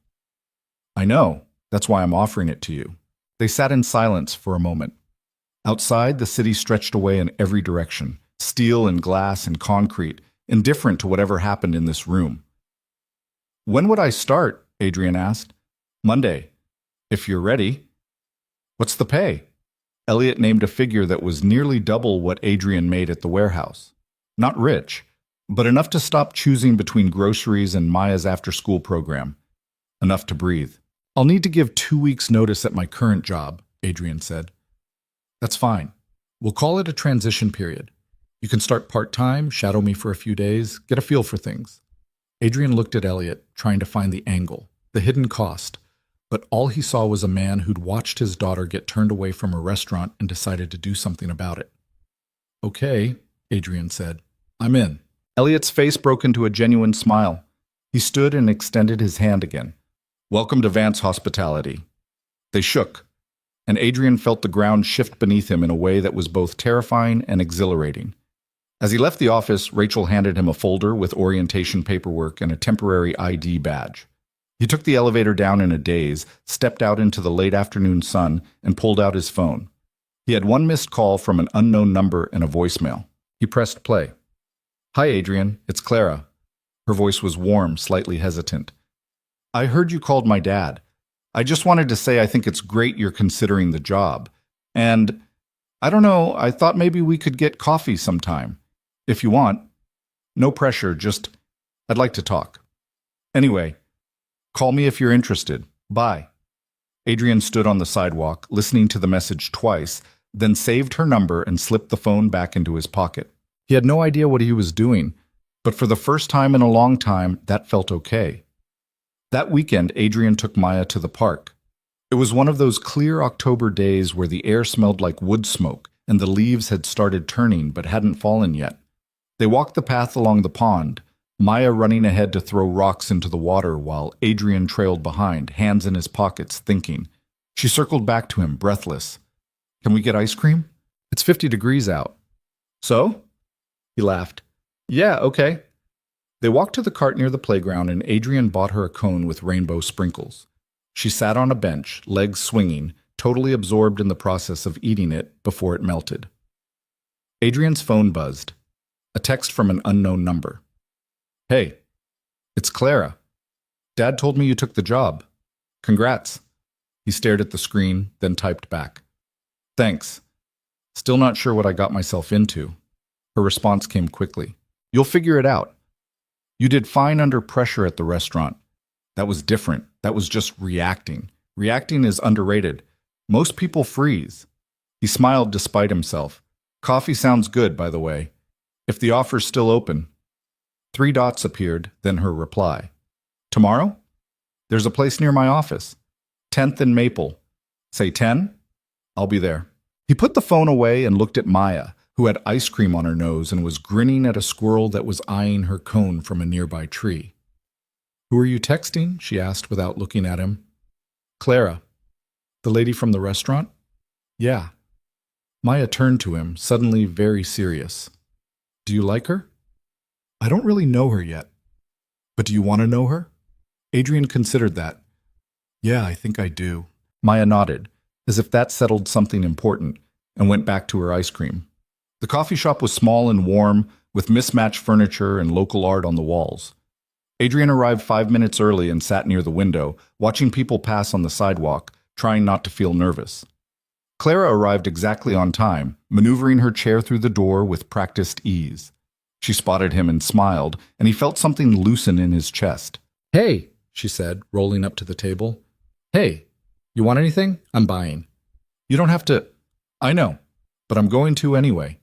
I know. That's why I'm offering it to you. They sat in silence for a moment. Outside, the city stretched away in every direction, steel and glass and concrete, indifferent to whatever happened in this room. When would I start? Adrian asked. Monday, if you're ready. What's the pay? Elliot named a figure that was nearly double what Adrian made at the warehouse. Not rich, but enough to stop choosing between groceries and Maya's after-school program. Enough to breathe. I'll need to give 2 weeks' notice at my current job, Adrian said. That's fine. We'll call it a transition period. You can start part-time, shadow me for a few days, get a feel for things. Adrian looked at Elliot, trying to find the angle, the hidden cost, but all he saw was a man who'd watched his daughter get turned away from a restaurant and decided to do something about it. Okay, Adrian said. I'm in. Elliot's face broke into a genuine smile. He stood and extended his hand again. Welcome to Vance Hospitality. They shook, and Adrian felt the ground shift beneath him in a way that was both terrifying and exhilarating. As he left the office, Rachel handed him a folder with orientation paperwork and a temporary ID badge. He took the elevator down in a daze, stepped out into the late afternoon sun, and pulled out his phone. He had one missed call from an unknown number and a voicemail. He pressed play. Hi, Adrian. It's Clara. Her voice was warm, slightly hesitant. I heard you called my dad. I just wanted to say I think it's great you're considering the job. And, I don't know, I thought maybe we could get coffee sometime. If you want. No pressure, just, I'd like to talk. Anyway, call me if you're interested. Bye. Adrian stood on the sidewalk, listening to the message twice, then saved her number and slipped the phone back into his pocket. He had no idea what he was doing, but for the first time in a long time, that felt okay. That weekend, Adrian took Maya to the park. It was one of those clear October days where the air smelled like wood smoke and the leaves had started turning but hadn't fallen yet. They walked the path along the pond, Maya running ahead to throw rocks into the water while Adrian trailed behind, hands in his pockets, thinking. She circled back to him, breathless. Can we get ice cream? It's 50 degrees out. So? He laughed. Yeah, okay. They walked to the cart near the playground and Adrian bought her a cone with rainbow sprinkles. She sat on a bench, legs swinging, totally absorbed in the process of eating it before it melted. Adrian's phone buzzed. A text from an unknown number. Hey, it's Clara. Dad told me you took the job. Congrats. He stared at the screen, then typed back. Thanks. Still not sure what I got myself into. Her response came quickly. You'll figure it out. You did fine under pressure at the restaurant. That was different. That was just reacting. Reacting is underrated. Most people freeze. He smiled despite himself. Coffee sounds good, by the way. If the offer's still open. 3 dots appeared, then her reply. Tomorrow? There's a place near my office. 10th and Maple. Say 10? I'll be there. He put the phone away and looked at Maya, who had ice cream on her nose and was grinning at a squirrel that was eyeing her cone from a nearby tree. Who are you texting? She asked without looking at him. Clara. The lady from the restaurant? Yeah. Maya turned to him, suddenly very serious. Do you like her? I don't really know her yet. But do you want to know her? Adrian considered that. Yeah, I think I do. Maya nodded, as if that settled something important, and went back to her ice cream. The coffee shop was small and warm, with mismatched furniture and local art on the walls. Adrian arrived 5 minutes early and sat near the window, watching people pass on the sidewalk, trying not to feel nervous. Clara arrived exactly on time, maneuvering her chair through the door with practiced ease. She spotted him and smiled, and he felt something loosen in his chest. Hey, she said, rolling up to the table. Hey, you want anything? I'm buying. You don't have to. I know, but I'm going to anyway.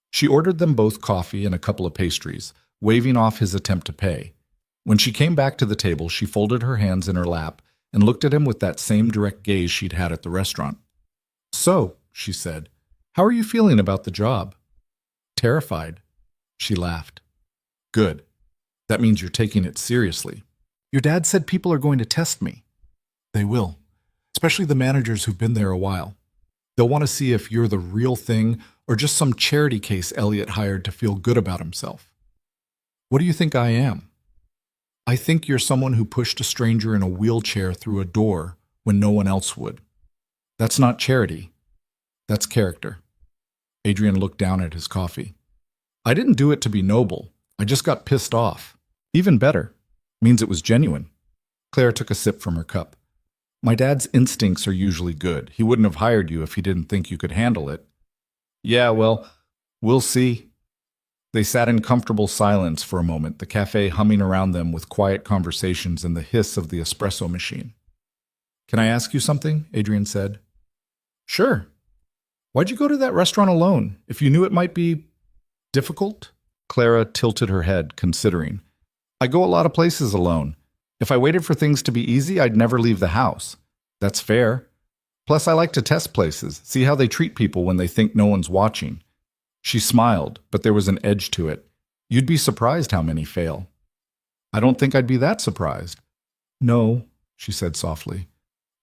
She ordered them both coffee and a couple of pastries, waving off his attempt to pay. When she came back to the table, she folded her hands in her lap and looked at him with that same direct gaze she'd had at the restaurant. So, she said, how are you feeling about the job? Terrified. She laughed. Good. That means you're taking it seriously. Your dad said people are going to test me. They will, especially the managers who've been there a while. They'll want to see if you're the real thing or just some charity case Elliot hired to feel good about himself. What do you think I am? I think you're someone who pushed a stranger in a wheelchair through a door when no one else would. That's not charity. That's character. Adrian looked down at his coffee. I didn't do it to be noble. I just got pissed off. Even better. Means it was genuine. Claire took a sip from her cup. My dad's instincts are usually good. He wouldn't have hired you if he didn't think you could handle it. Yeah, well, we'll see. They sat in comfortable silence for a moment, the cafe humming around them with quiet conversations and the hiss of the espresso machine. Can I ask you something? Adrian said. Sure. Why'd you go to that restaurant alone, if you knew it might be difficult? Clara tilted her head, considering. I go a lot of places alone. If I waited for things to be easy, I'd never leave the house. That's fair. Plus, I like to test places, see how they treat people when they think no one's watching. She smiled, but there was an edge to it. You'd be surprised how many fail. I don't think I'd be that surprised. No, she said softly.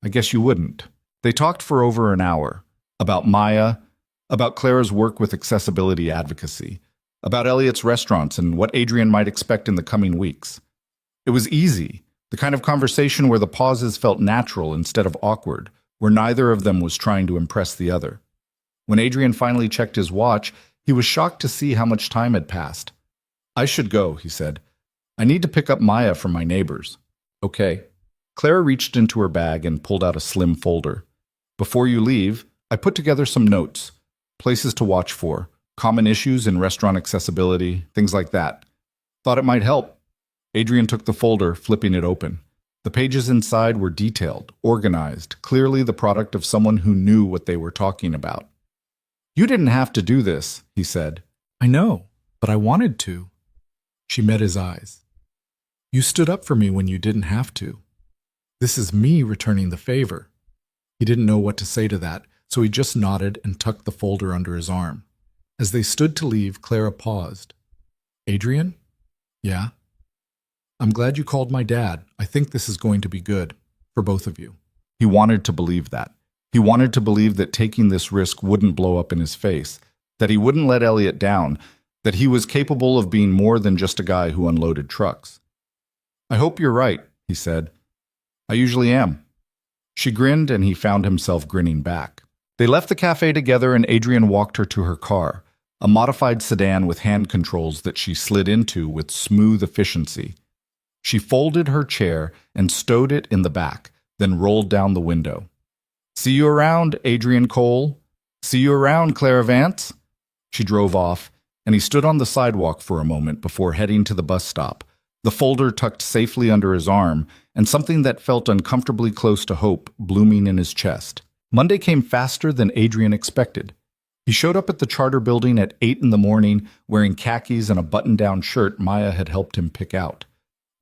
I guess you wouldn't. They talked for over an hour. About Maya, about Clara's work with accessibility advocacy, about Elliot's restaurants and what Adrian might expect in the coming weeks. It was easy, the kind of conversation where the pauses felt natural instead of awkward, where neither of them was trying to impress the other. When Adrian finally checked his watch, he was shocked to see how much time had passed. I should go, he said. I need to pick up Maya from my neighbors. Okay. Clara reached into her bag and pulled out a slim folder. Before you leave, I put together some notes, places to watch for, common issues in restaurant accessibility, things like that. Thought it might help. Adrian took the folder, flipping it open. The pages inside were detailed, organized, clearly the product of someone who knew what they were talking about. You didn't have to do this, he said. I know, but I wanted to. She met his eyes. You stood up for me when you didn't have to. This is me returning the favor. He didn't know what to say to that, so he just nodded and tucked the folder under his arm. As they stood to leave, Clara paused. Adrian? Yeah? I'm glad you called my dad. I think this is going to be good, for both of you. He wanted to believe that. He wanted to believe that taking this risk wouldn't blow up in his face, that he wouldn't let Elliot down, that he was capable of being more than just a guy who unloaded trucks. I hope you're right, he said. I usually am. She grinned, and he found himself grinning back. They left the cafe together, and Adrian walked her to her car, a modified sedan with hand controls that she slid into with smooth efficiency. She folded her chair and stowed it in the back, then rolled down the window. See you around, Adrian Cole. See you around, Clara Vance. She drove off, and he stood on the sidewalk for a moment before heading to the bus stop, the folder tucked safely under his arm, and something that felt uncomfortably close to hope blooming in his chest. Monday came faster than Adrian expected. He showed up at the Charter building at 8 in the morning, wearing khakis and a button-down shirt Maya had helped him pick out.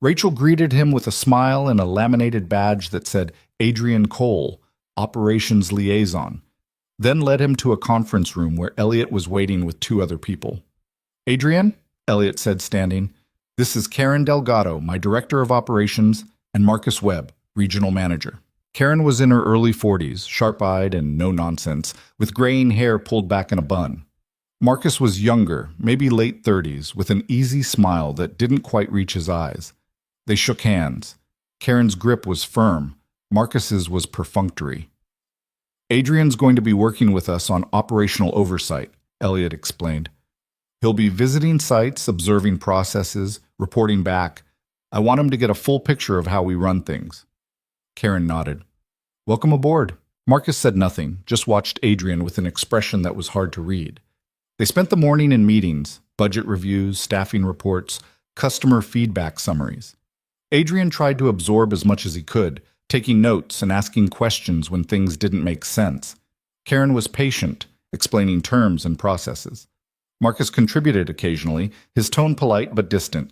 Rachel greeted him with a smile and a laminated badge that said Adrian Cole, Operations Liaison, then led him to a conference room where Elliot was waiting with two other people. Adrian, Elliot said, standing, this is Karen Delgado, my Director of Operations, and Marcus Webb, Regional Manager. Karen was in her early 40s, sharp-eyed and no-nonsense, with graying hair pulled back in a bun. Marcus was younger, maybe late 30s, with an easy smile that didn't quite reach his eyes. They shook hands. Karen's grip was firm. Marcus's was perfunctory. Adrian's going to be working with us on operational oversight, Elliot explained. He'll be visiting sites, observing processes, reporting back. I want him to get a full picture of how we run things. Karen nodded. Welcome aboard. Marcus said nothing, just watched Adrian with an expression that was hard to read. They spent the morning in meetings, budget reviews, staffing reports, customer feedback summaries. Adrian tried to absorb as much as he could, taking notes and asking questions when things didn't make sense. Karen was patient, explaining terms and processes. Marcus contributed occasionally, his tone polite but distant.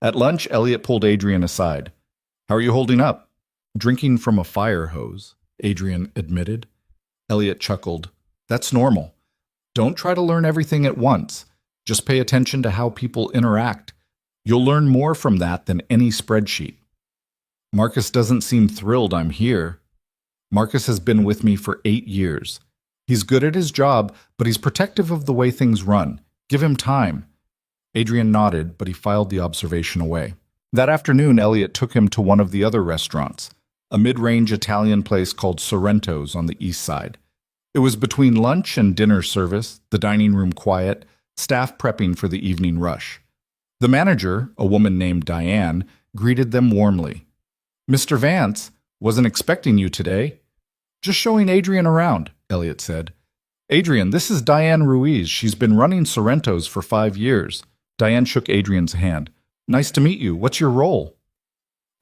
At lunch, Elliot pulled Adrian aside. How are you holding up? Drinking from a fire hose, Adrian admitted. Elliot chuckled. That's normal. Don't try to learn everything at once. Just pay attention to how people interact. You'll learn more from that than any spreadsheet. Marcus doesn't seem thrilled I'm here. Marcus has been with me for 8 years. He's good at his job, but he's protective of the way things run. Give him time. Adrian nodded, but he filed the observation away. That afternoon, Elliot took him to one of the other restaurants, a mid-range Italian place called Sorrento's on the east side. It was between lunch and dinner service, the dining room quiet, staff prepping for the evening rush. The manager, a woman named Diane, greeted them warmly. "Mr. Vance, wasn't expecting you today." "Just showing Adrian around," Elliot said. "Adrian, this is Diane Ruiz. She's been running Sorrento's for 5 years." Diane shook Adrian's hand. "Nice to meet you. What's your role?"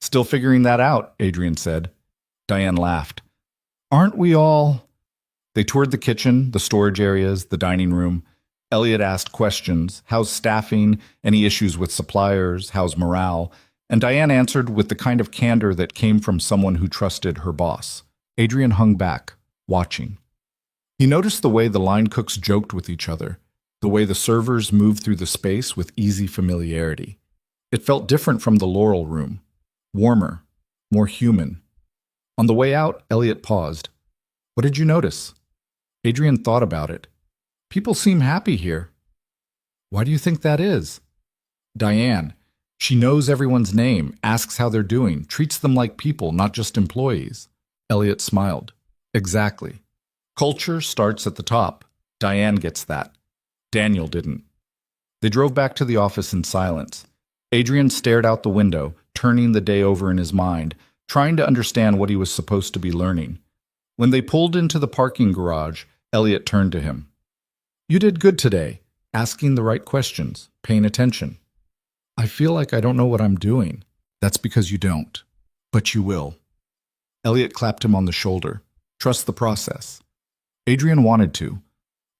"Still figuring that out," Adrian said. Diane laughed. "Aren't we all—" They toured the kitchen, the storage areas, the dining room. Elliot asked questions. How's staffing? Any issues with suppliers? How's morale? And Diane answered with the kind of candor that came from someone who trusted her boss. Adrian hung back, watching. He noticed the way the line cooks joked with each other, the way the servers moved through the space with easy familiarity. It felt different from the Laurel room, warmer, more human. On the way out, Elliot paused. "What did you notice?" Adrian thought about it. "People seem happy here." "Why do you think that is?" "Diane. She knows everyone's name, asks how they're doing, treats them like people, not just employees." Elliot smiled. "Exactly. Culture starts at the top. Diane gets that. Daniel didn't." They drove back to the office in silence. Adrian stared out the window, turning the day over in his mind, trying to understand what he was supposed to be learning. When they pulled into the parking garage, Elliot turned to him. "You did good today, asking the right questions, paying attention." "I feel like I don't know what I'm doing." "That's because you don't. But you will." Elliot clapped him on the shoulder. "Trust the process." Adrian wanted to,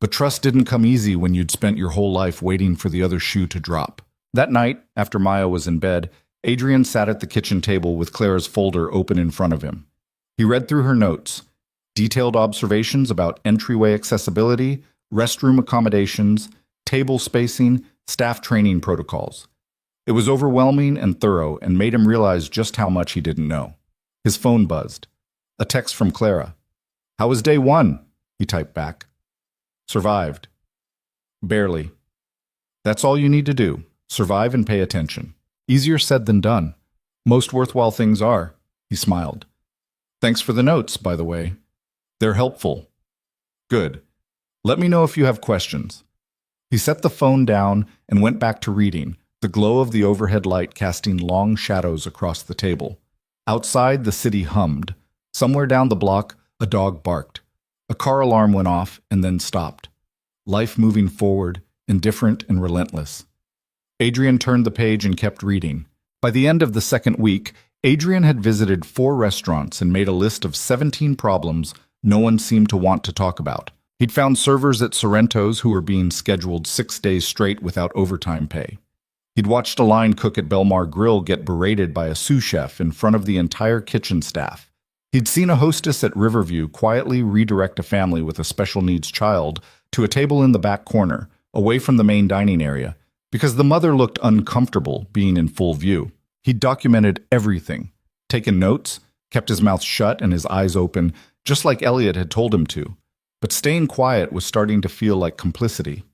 but trust didn't come easy when you'd spent your whole life waiting for the other shoe to drop. That night, after Maya was in bed, Adrian sat at the kitchen table with Clara's folder open in front of him. He read through her notes, detailed observations about entryway accessibility, restroom accommodations, table spacing, staff training protocols. It was overwhelming and thorough and made him realize just how much he didn't know. His phone buzzed. A text from Clara. "How was day 1?" he typed back. "Survived." "Barely." "That's all you need to do. Survive and pay attention." Easier said than done. Most worthwhile things are. He smiled. "Thanks for the notes, by the way. They're helpful." "Good. Let me know if you have questions." He set the phone down and went back to reading, the glow of the overhead light casting long shadows across the table. Outside, the city hummed. Somewhere down the block, a dog barked. A car alarm went off and then stopped. Life moving forward, indifferent and relentless. Adrian turned the page and kept reading. By the end of the second week, Adrian had visited 4 restaurants and made a list of 17 problems no one seemed to want to talk about. He'd found servers at Sorrento's who were being scheduled 6 days straight without overtime pay. He'd watched a line cook at Belmar Grill get berated by a sous chef in front of the entire kitchen staff. He'd seen a hostess at Riverview quietly redirect a family with a special needs child to a table in the back corner, away from the main dining area, because the mother looked uncomfortable being in full view. He'd documented everything, taken notes, kept his mouth shut and his eyes open, just like Elliot had told him to. But staying quiet was starting to feel like complicity.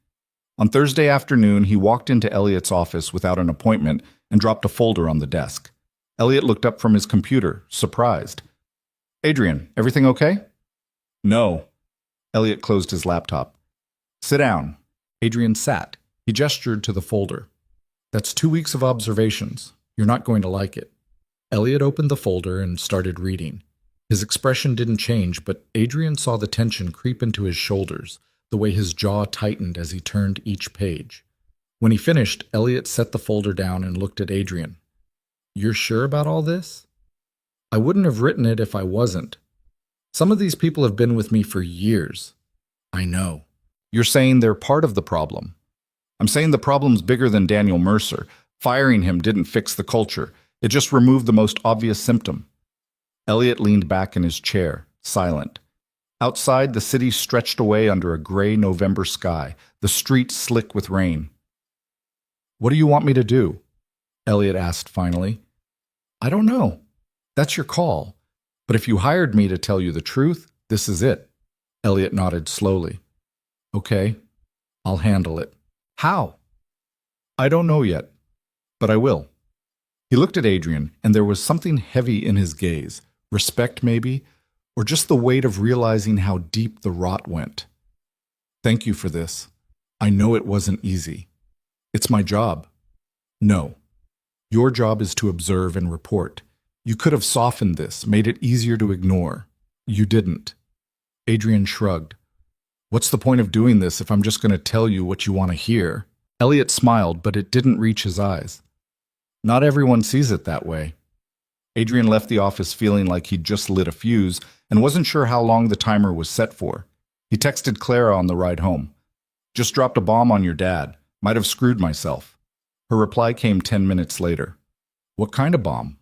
On Thursday afternoon, he walked into Elliot's office without an appointment and dropped a folder on the desk. Elliot looked up from his computer, surprised. "Adrian, everything okay?" "No." Elliot closed his laptop. "Sit down." Adrian sat. He gestured to the folder. "That's 2 weeks of observations. You're not going to like it." Elliot opened the folder and started reading. His expression didn't change, but Adrian saw the tension creep into his shoulders, the way his jaw tightened as he turned each page. When he finished, Elliot set the folder down and looked at Adrian. "You're sure about all this?" "I wouldn't have written it if I wasn't. Some of these people have been with me for years." "I know." "You're saying they're part of the problem." "I'm saying the problem's bigger than Daniel Mercer. Firing him didn't fix the culture. It just removed the most obvious symptom." Elliot leaned back in his chair, silent. Outside, the city stretched away under a gray November sky, the streets slick with rain. "What do you want me to do?" Elliot asked finally. "I don't know. That's your call. But if you hired me to tell you the truth, this is it." Elliot nodded slowly. "Okay, I'll handle it." "How?" "I don't know yet, but I will." He looked at Adrian, and there was something heavy in his gaze, Respect, maybe? Or just the weight of realizing how deep the rot went. Thank you for this. I know it wasn't easy. It's my job. No. Your job is to observe and report. You could have softened this, made it easier to ignore. You didn't. Adrian shrugged. What's the point of doing this if I'm just going to tell you what you want to hear? Elliot smiled, but it didn't reach his eyes. Not everyone sees it that way. Adrian left the office feeling like he'd just lit a fuse and wasn't sure how long the timer was set for. He texted Clara on the ride home. Just dropped a bomb on your dad. Might have screwed myself. Her reply came 10 minutes later. What kind of bomb?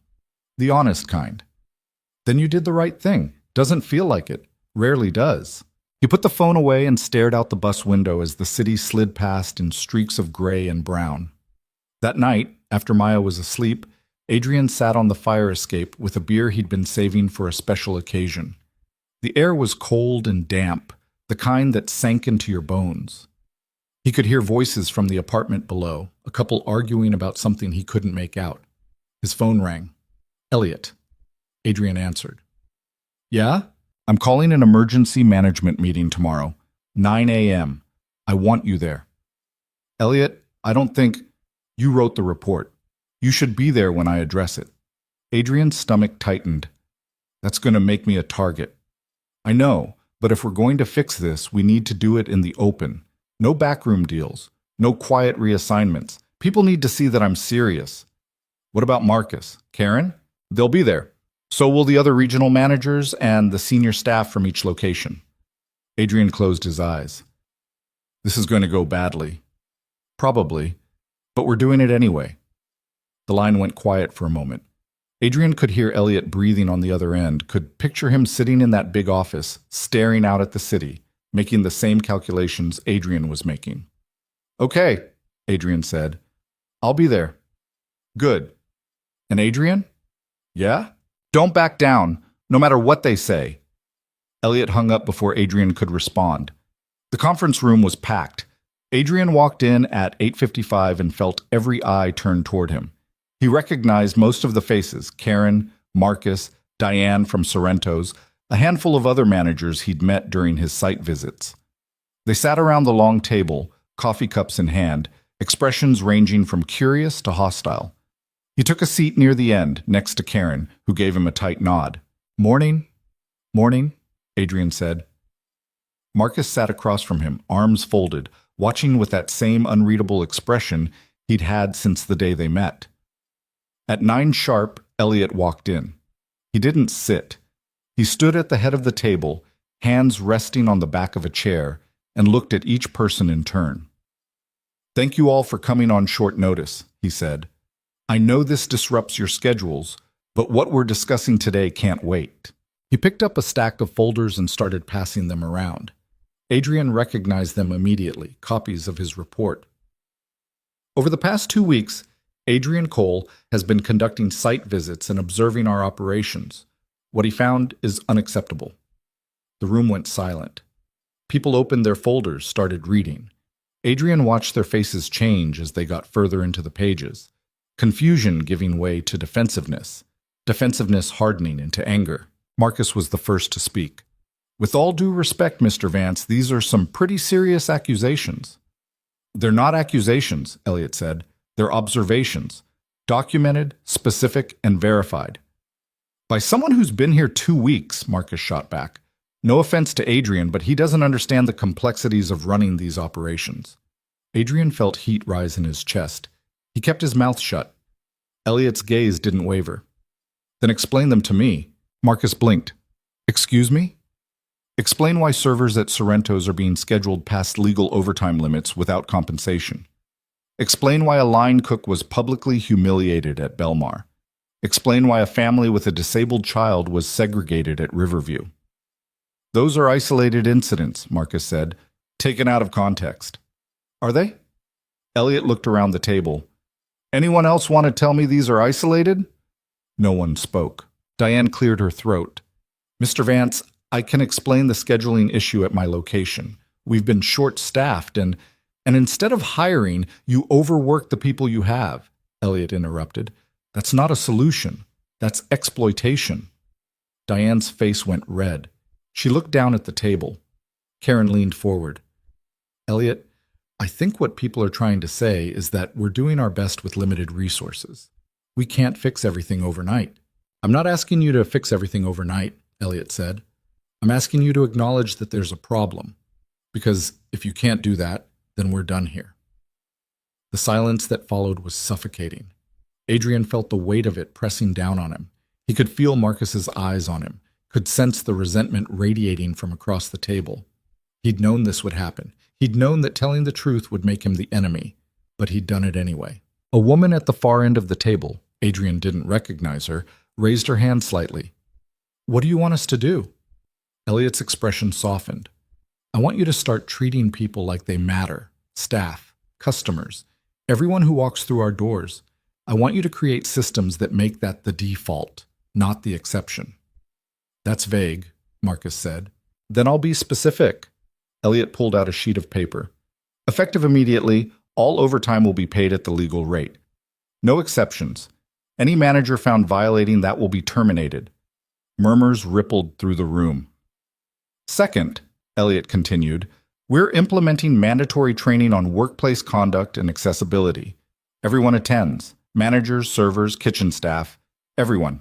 The honest kind. Then you did the right thing. Doesn't feel like it. Rarely does. He put the phone away and stared out the bus window as the city slid past in streaks of gray and brown. That night, after Maya was asleep, Adrian sat on the fire escape with a beer he'd been saving for a special occasion. The air was cold and damp, the kind that sank into your bones. He could hear voices from the apartment below, a couple arguing about something he couldn't make out. His phone rang. Elliot. Adrian answered. Yeah? I'm calling an emergency management meeting tomorrow, 9 a.m. I want you there. Elliot, I don't think you wrote the report. You should be there when I address it. Adrian's stomach tightened. That's going to make me a target. I know, but if we're going to fix this, we need to do it in the open. No backroom deals. No quiet reassignments. People need to see that I'm serious. What about Marcus? Karen? They'll be there. So will the other regional managers and the senior staff from each location. Adrian closed his eyes. This is going to go badly. Probably. But we're doing it anyway. The line went quiet for a moment. Adrian could hear Elliot breathing on the other end, could picture him sitting in that big office, staring out at the city, making the same calculations Adrian was making. Okay, Adrian said. I'll be there. Good. And Adrian? Yeah? Don't back down, no matter what they say. Elliot hung up before Adrian could respond. The conference room was packed. Adrian walked in at 8:55 and felt every eye turned toward him. He recognized most of the faces, Karen, Marcus, Diane from Sorrento's, a handful of other managers he'd met during his site visits. They sat around the long table, coffee cups in hand, expressions ranging from curious to hostile. He took a seat near the end, next to Karen, who gave him a tight nod. Morning? Morning, Adrian said. Marcus sat across from him, arms folded, watching with that same unreadable expression he'd had since the day they met. At 9 sharp, Elliot walked in. He didn't sit. He stood at the head of the table, hands resting on the back of a chair, and looked at each person in turn. Thank you all for coming on short notice, he said. I know this disrupts your schedules, but what we're discussing today can't wait. He picked up a stack of folders and started passing them around. Adrian recognized them immediately, copies of his report. Over the past 2 weeks, Adrian Cole has been conducting site visits and observing our operations. What he found is unacceptable. The room went silent. People opened their folders, started reading. Adrian watched their faces change as they got further into the pages. Confusion giving way to defensiveness. Defensiveness hardening into anger. Marcus was the first to speak. With all due respect, Mr. Vance, these are some pretty serious accusations. They're not accusations, Elliot said. They're observations. Documented, specific, and verified. By someone who's been here 2 weeks, Marcus shot back. No offense to Adrian, but he doesn't understand the complexities of running these operations. Adrian felt heat rise in his chest. He kept his mouth shut. Elliot's gaze didn't waver. Then explain them to me. Marcus blinked. Excuse me? Explain why servers at Sorrento's are being scheduled past legal overtime limits without compensation. Explain why a line cook was publicly humiliated at Belmar. Explain why a family with a disabled child was segregated at Riverview. Those are isolated incidents, Marcus said, taken out of context. Are they? Elliot looked around the table. Anyone else want to tell me these are isolated? No one spoke. Diane cleared her throat. Mr. Vance, I can explain the scheduling issue at my location. We've been short-staffed and instead of hiring, you overwork the people you have, Elliot interrupted. That's not a solution. That's exploitation. Diane's face went red. She looked down at the table. Karen leaned forward. Elliot, I think what people are trying to say is that we're doing our best with limited resources. We can't fix everything overnight. I'm not asking you to fix everything overnight, Elliot said. I'm asking you to acknowledge that there's a problem. Because if you can't do that, then we're done here. The silence that followed was suffocating. Adrian felt the weight of it pressing down on him. He could feel Marcus's eyes on him, could sense the resentment radiating from across the table. He'd known this would happen. He'd known that telling the truth would make him the enemy, but he'd done it anyway. A woman at the far end of the table, Adrian didn't recognize her, raised her hand slightly. What do you want us to do? Elliot's expression softened. I want you to start treating people like they matter. Staff, customers, everyone who walks through our doors. I want you to create systems that make that the default, not the exception. That's vague, Marcus said. Then I'll be specific. Elliot pulled out a sheet of paper. Effective immediately, all overtime will be paid at the legal rate. No exceptions. Any manager found violating that will be terminated. Murmurs rippled through the room. Second, Elliot continued, we're implementing mandatory training on workplace conduct and accessibility. Everyone attends. Managers, servers, kitchen staff, everyone.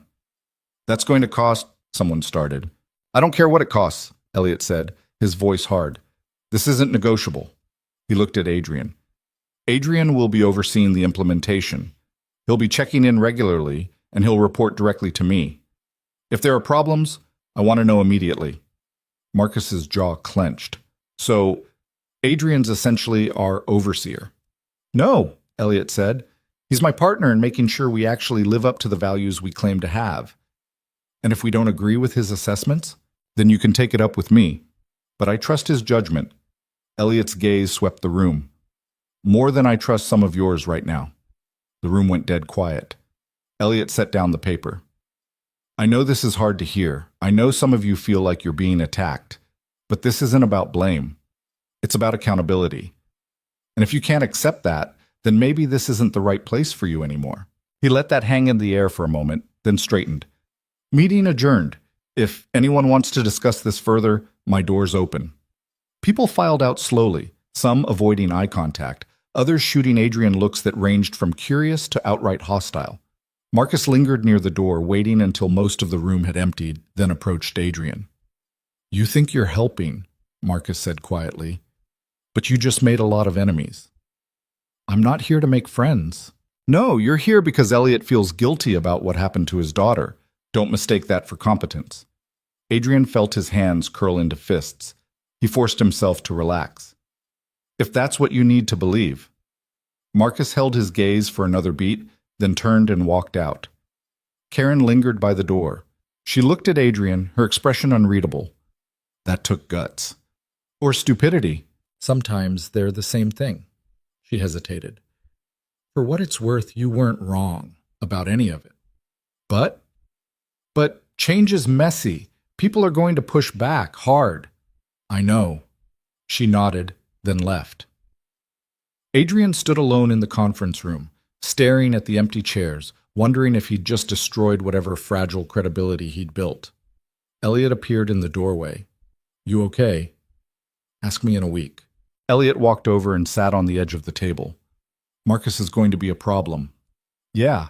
That's going to cost, someone started. I don't care what it costs, Elliot said, his voice hard. This isn't negotiable. He looked at Adrian. Adrian will be overseeing the implementation. He'll be checking in regularly, and he'll report directly to me. If there are problems, I want to know immediately. Marcus's jaw clenched. So, Adrian's essentially our overseer. No, Elliot said. He's my partner in making sure we actually live up to the values we claim to have. And if we don't agree with his assessments, then you can take it up with me. But I trust his judgment. Elliot's gaze swept the room. More than I trust some of yours right now. The room went dead quiet. Elliot set down the paper. I know this is hard to hear. I know some of you feel like you're being attacked. But this isn't about blame. It's about accountability. And if you can't accept that, then maybe this isn't the right place for you anymore. He let that hang in the air for a moment, then straightened. Meeting adjourned. If anyone wants to discuss this further, my door's open. People filed out slowly, some avoiding eye contact, others shooting Adrian looks that ranged from curious to outright hostile. Marcus lingered near the door, waiting until most of the room had emptied, then approached Adrian. You think you're helping, Marcus said quietly, but you just made a lot of enemies. I'm not here to make friends. No, you're here because Elliot feels guilty about what happened to his daughter. Don't mistake that for competence. Adrian felt his hands curl into fists. He forced himself to relax. If that's what you need to believe. Marcus held his gaze for another beat, then turned and walked out. Karen lingered by the door. She looked at Adrian, her expression unreadable. That took guts. Or stupidity. Sometimes they're the same thing. She hesitated. For what it's worth, you weren't wrong about any of it. But change is messy. People are going to push back hard. I know. She nodded, then left. Adrian stood alone in the conference room, staring at the empty chairs, wondering if he'd just destroyed whatever fragile credibility he'd built. Elliot appeared in the doorway. You okay? Ask me in a week. Elliot walked over and sat on the edge of the table. Marcus is going to be a problem. Yeah.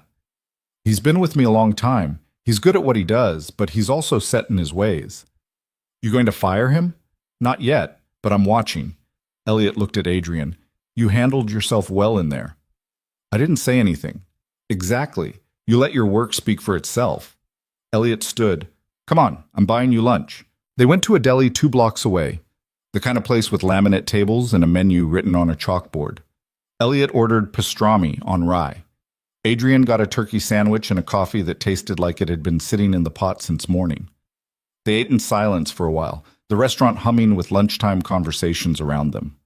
He's been with me a long time. He's good at what he does, but he's also set in his ways. You going to fire him? Not yet, but I'm watching. Elliot looked at Adrian. You handled yourself well in there. I didn't say anything. Exactly. You let your work speak for itself. Elliot stood. Come on, I'm buying you lunch. They went to a deli 2 blocks away, the kind of place with laminate tables and a menu written on a chalkboard. Elliot ordered pastrami on rye. Adrian got a turkey sandwich and a coffee that tasted like it had been sitting in the pot since morning. They ate in silence for a while, the restaurant humming with lunchtime conversations around them.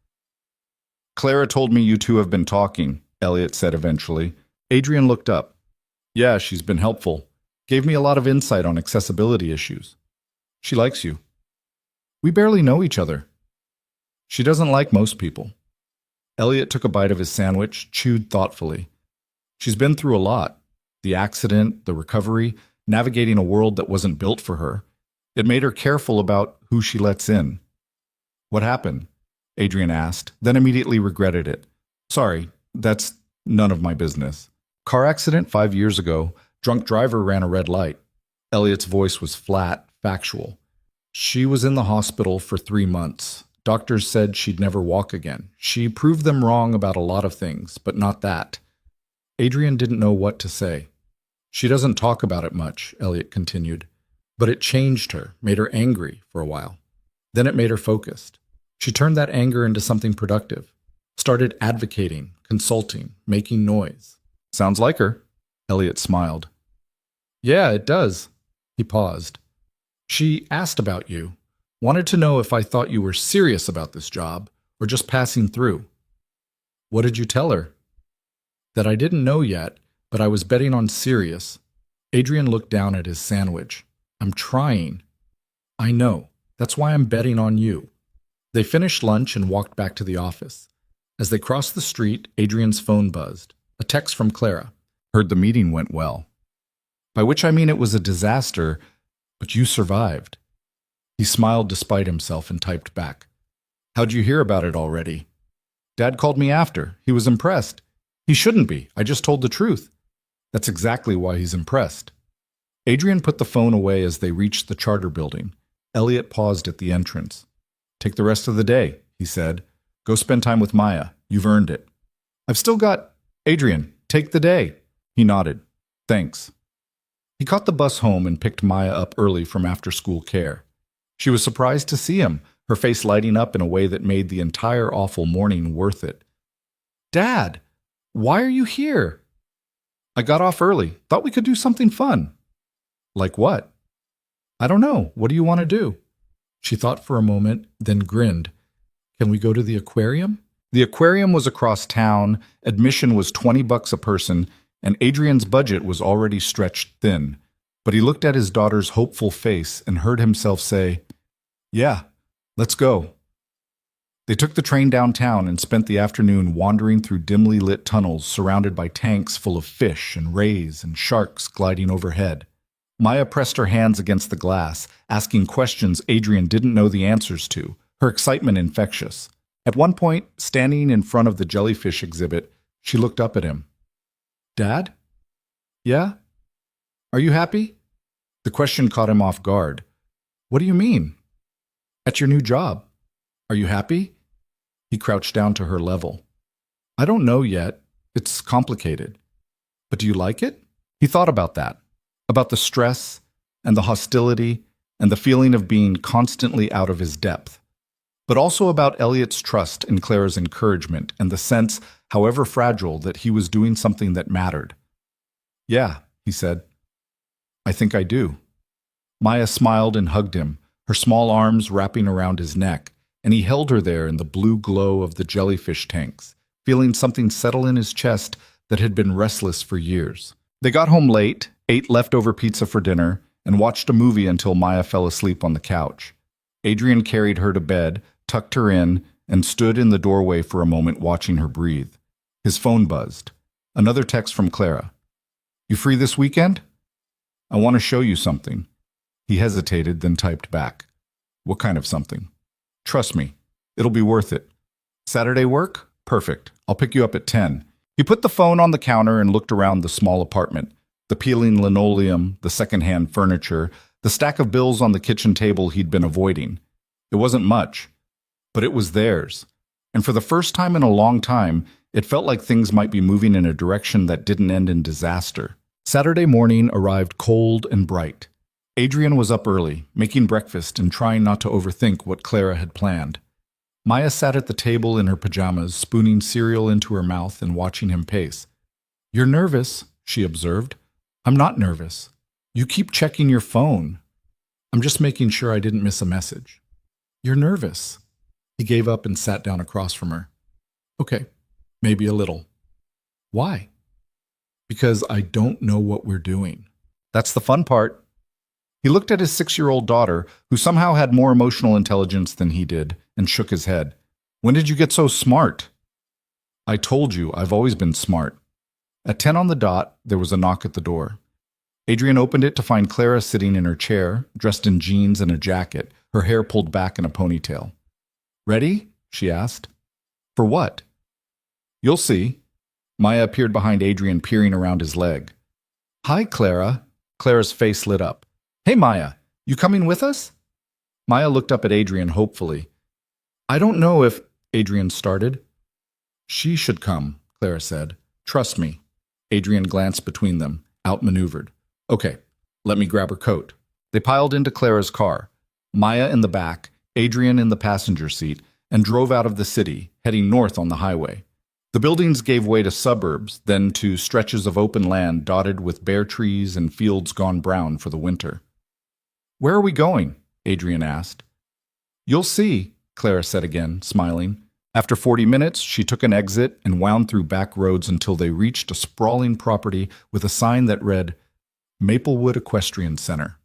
Clara told me you two have been talking, Elliot said eventually. Adrian looked up. Yeah, she's been helpful. Gave me a lot of insight on accessibility issues. She likes you. We barely know each other. She doesn't like most people. Elliot took a bite of his sandwich, chewed thoughtfully. She's been through a lot. The accident, the recovery. navigating a world that wasn't built for her. It made her careful about who she lets in. What happened? Adrian asked, then immediately regretted it. Sorry, that's none of my business. Car accident 5 years ago. Drunk driver ran a red light. Elliot's voice was flat, factual. She was in the hospital for 3 months. Doctors said she'd never walk again. She proved them wrong about a lot of things, but not that. Adrian didn't know what to say. She doesn't talk about it much, Elliot continued. But it changed her, made her angry for a while. Then it made her focused. She turned that anger into something productive. Started advocating, consulting, making noise. Sounds like her. Elliot smiled. Yeah, it does. He paused. She asked about you. Wanted to know if I thought you were serious about this job or just passing through. What did you tell her? That I didn't know yet, but I was betting on serious. Adrian looked down at his sandwich. I'm trying. I know. That's why I'm betting on you. They finished lunch and walked back to the office. As they crossed the street, Adrian's phone buzzed. A text from Clara. Heard the meeting went well. By which I mean it was a disaster, but you survived. He smiled despite himself and typed back. How'd you hear about it already? Dad called me after. He was impressed. He shouldn't be. I just told the truth. That's exactly why he's impressed. Adrian put the phone away as they reached the charter building. Elliot paused at the entrance. Take the rest of the day, he said. Go spend time with Maya. You've earned it. I've still got... Adrian, take the day. He nodded. Thanks. He caught the bus home and picked Maya up early from after-school care. She was surprised to see him, her face lighting up in a way that made the entire awful morning worth it. Dad, why are you here? I got off early. Thought we could do something fun. Like what? I don't know. What do you want to do? She thought for a moment, then grinned. Can we go to the aquarium? The aquarium was across town, admission was $20 a person, and Adrian's budget was already stretched thin. But he looked at his daughter's hopeful face and heard himself say, Yeah, let's go. They took the train downtown and spent the afternoon wandering through dimly lit tunnels surrounded by tanks full of fish and rays and sharks gliding overhead. Maya pressed her hands against the glass, asking questions Adrian didn't know the answers to, her excitement infectious. At one point, standing in front of the jellyfish exhibit, she looked up at him. Dad? Yeah? Are you happy? The question caught him off guard. What do you mean? At your new job. Are you happy? He crouched down to her level. I don't know yet. It's complicated. But do you like it? He thought about that. About the stress and the hostility and the feeling of being constantly out of his depth. But also about Elliot's trust and Clara's encouragement and the sense, however fragile, that he was doing something that mattered. Yeah, he said. I think I do. Maya smiled and hugged him, her small arms wrapping around his neck, and he held her there in the blue glow of the jellyfish tanks, feeling something settle in his chest that had been restless for years. They got home late, ate leftover pizza for dinner, and watched a movie until Maya fell asleep on the couch. Adrian carried her to bed, tucked her in, and stood in the doorway for a moment watching her breathe. His phone buzzed. Another text from Clara. You free this weekend? I want to show you something. He hesitated, then typed back. What kind of something? Trust me, it'll be worth it. Saturday work? Perfect. I'll pick you up at 10. He put the phone on the counter and looked around the small apartment. The peeling linoleum, the secondhand furniture, the stack of bills on the kitchen table he'd been avoiding. It wasn't much, but it was theirs. And for the first time in a long time, it felt like things might be moving in a direction that didn't end in disaster. Saturday morning arrived cold and bright. Adrian was up early, making breakfast and trying not to overthink what Clara had planned. Maya sat at the table in her pajamas, spooning cereal into her mouth and watching him pace. You're nervous, she observed. I'm not nervous. You keep checking your phone. I'm just making sure I didn't miss a message. You're nervous. He gave up and sat down across from her. Okay, maybe a little. Why? Because I don't know what we're doing. That's the fun part. He looked at his 6-year-old daughter, who somehow had more emotional intelligence than he did, and shook his head. When did you get so smart? I told you, I've always been smart. At 10 on the dot, there was a knock at the door. Adrian opened it to find Clara sitting in her chair, dressed in jeans and a jacket, her hair pulled back in a ponytail. "Ready?" she asked. "For what?" "You'll see." Maya appeared behind Adrian, peering around his leg. "Hi, Clara." Clara's face lit up. "Hey, Maya, you coming with us?" Maya looked up at Adrian hopefully. "I don't know if—" Adrian started. "She should come," Clara said. "Trust me." Adrian glanced between them, outmaneuvered. "Okay, let me grab her coat." They piled into Clara's car, Maya in the back, Adrian in the passenger seat, and drove out of the city, heading north on the highway. The buildings gave way to suburbs, then to stretches of open land dotted with bare trees and fields gone brown for the winter. "Where are we going?" Adrian asked. "You'll see," Clara said again, smiling. After 40 minutes, she took an exit and wound through back roads until they reached a sprawling property with a sign that read, Maplewood Equestrian Center.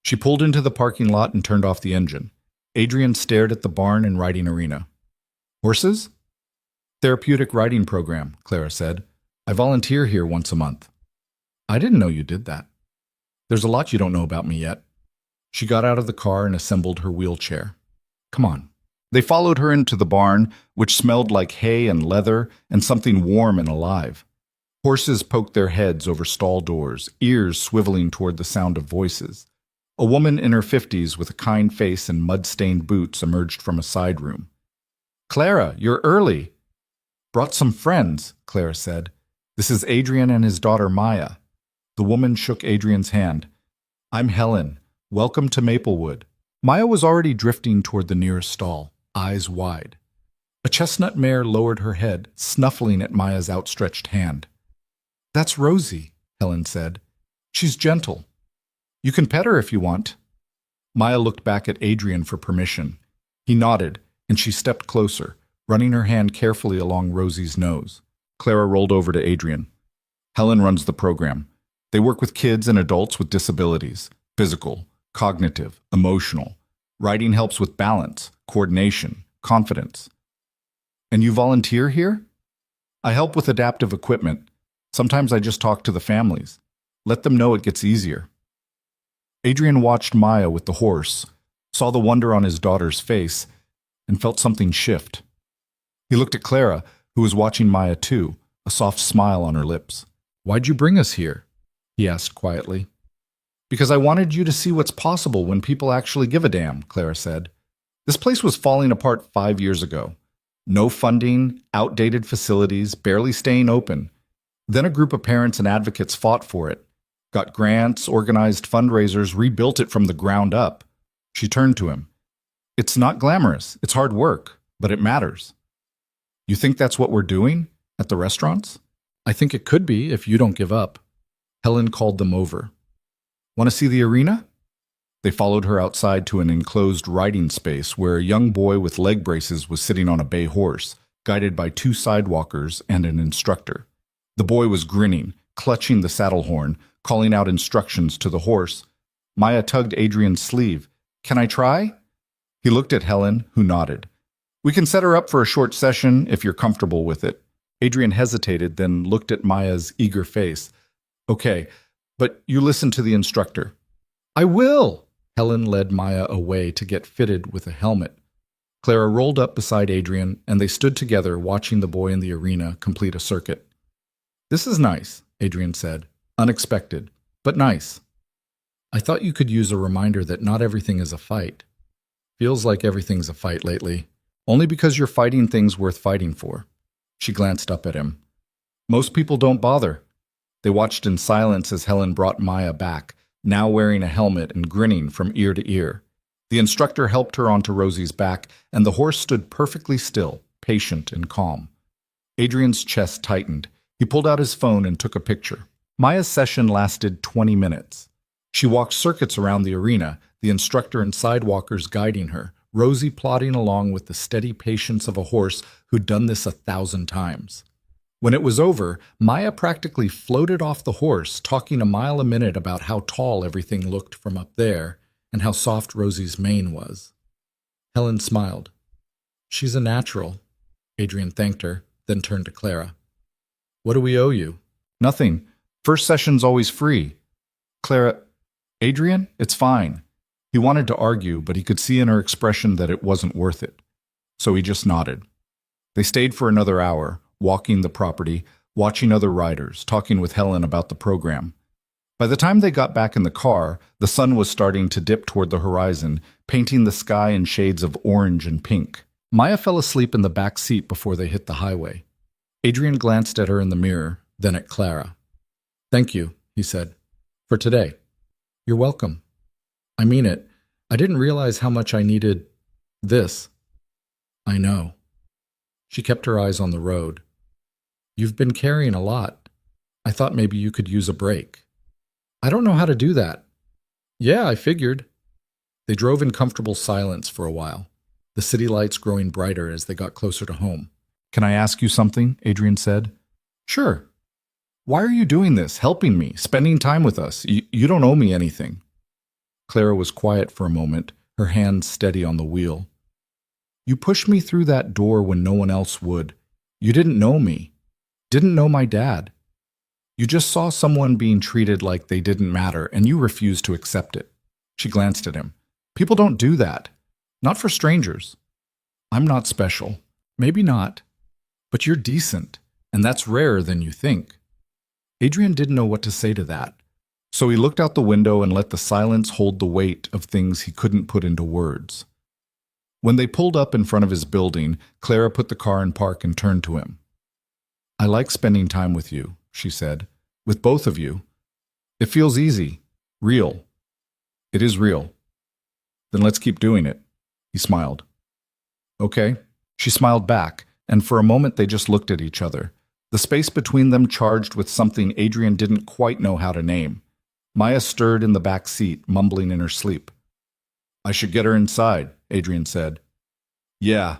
She pulled into the parking lot and turned off the engine. Adrian stared at the barn and riding arena. "Horses?" "Therapeutic riding program," Clara said. "I volunteer here once a month." "I didn't know you did that." "There's a lot you don't know about me yet." She got out of the car and assembled her wheelchair. "Come on." They followed her into the barn, which smelled like hay and leather and something warm and alive. Horses poked their heads over stall doors, ears swiveling toward the sound of voices. A woman in her 50s with a kind face and mud-stained boots emerged from a side room. "Clara, you're early." "Brought some friends," Clara said. "This is Adrian and his daughter Maya." The woman shook Adrian's hand. "I'm Helen. Welcome to Maplewood." Maya was already drifting toward the nearest stall, eyes wide. A chestnut mare lowered her head, snuffling at Maya's outstretched hand. "That's Rosie," Helen said. "She's gentle. You can pet her if you want." Maya looked back at Adrian for permission. He nodded, and she stepped closer, running her hand carefully along Rosie's nose. Clara rolled over to Adrian. "Helen runs the program. They work with kids and adults with disabilities, physical, cognitive, emotional. Riding helps with balance, coordination, confidence." "And you volunteer here?" "I help with adaptive equipment. Sometimes I just talk to the families. Let them know it gets easier." Adrian watched Maya with the horse, saw the wonder on his daughter's face, and felt something shift. He looked at Clara, who was watching Maya too, a soft smile on her lips. "Why'd you bring us here?" he asked quietly. "Because I wanted you to see what's possible when people actually give a damn," Clara said. "This place was falling apart 5 years ago. No funding, outdated facilities, barely staying open. Then a group of parents and advocates fought for it, got grants, organized fundraisers, rebuilt it from the ground up." She turned to him. "It's not glamorous, it's hard work, but it matters." "You think that's what we're doing? At the restaurants?" "I think it could be if you don't give up." Helen called them over. "Want to see the arena?" They followed her outside to an enclosed riding space where a young boy with leg braces was sitting on a bay horse, guided by 2 sidewalkers and an instructor. The boy was grinning, clutching the saddle horn, calling out instructions to the horse. Maya tugged Adrian's sleeve. "Can I try?" He looked at Helen, who nodded. "We can set her up for a short session if you're comfortable with it." Adrian hesitated, then looked at Maya's eager face. "Okay, but you listen to the instructor." "I will!" Helen led Maya away to get fitted with a helmet. Clara rolled up beside Adrian, and they stood together watching the boy in the arena complete a circuit. "This is nice," Adrian said. "Unexpected, but nice. I thought you could use a reminder that not everything is a fight. Feels like everything's a fight lately. Only because you're fighting things worth fighting for." She glanced up at him. Most people don't bother. They watched in silence as Helen brought Maya back, now wearing a helmet and grinning from ear to ear. The instructor helped her onto Rosie's back, and the horse stood perfectly still, patient and calm. Adrian's chest tightened. He pulled out his phone and took a picture. Maya's session lasted 20 minutes. She walked circuits around the arena, the instructor and sidewalkers guiding her, Rosie plodding along with the steady patience of a horse who'd done this 1,000 times. When it was over, Maya practically floated off the horse, talking a mile a minute about how tall everything looked from up there and how soft Rosie's mane was. Helen smiled. "She's a natural." Adrian thanked her, then turned to Clara. "What do we owe you?" "Nothing. First session's always free." Clara, Adrian, it's fine. He wanted to argue, but he could see in her expression that it wasn't worth it. So he just nodded. They stayed for another hour, walking the property, watching other riders, talking with Helen about the program. By the time they got back in the car, the sun was starting to dip toward the horizon, painting the sky in shades of orange and pink. Maya fell asleep in the back seat before they hit the highway. Adrian glanced at her in the mirror, then at Clara. "Thank you," he said, "for today." "You're welcome. I mean it. I didn't realize how much I needed this." "I know." She kept her eyes on the road. "You've been carrying a lot. I thought maybe you could use a break." "I don't know how to do that." "Yeah, I figured." They drove in comfortable silence for a while, the city lights growing brighter as they got closer to home. "Can I ask you something?" Adrian said. "Sure." "Why are you doing this, helping me, spending time with us? You don't owe me anything." Clara was quiet for a moment, her hands steady on the wheel. "You pushed me through that door when no one else would. You didn't know me. Didn't know my dad. You just saw someone being treated like they didn't matter, and you refused to accept it." She glanced at him. "People don't do that. Not for strangers. I'm not special. Maybe not. But you're decent, and that's rarer than you think." Adrian didn't know what to say to that, so he looked out the window and let the silence hold the weight of things he couldn't put into words. When they pulled up in front of his building, Clara put the car in park and turned to him. "I like spending time with you," she said. "With both of you. It feels easy. Real. It is real. Then let's keep doing it." He smiled. "Okay." She smiled back, and for a moment they just looked at each other, the space between them charged with something Adrian didn't quite know how to name. Maya stirred in the back seat, mumbling in her sleep. "I should get her inside," Adrian said. "Yeah."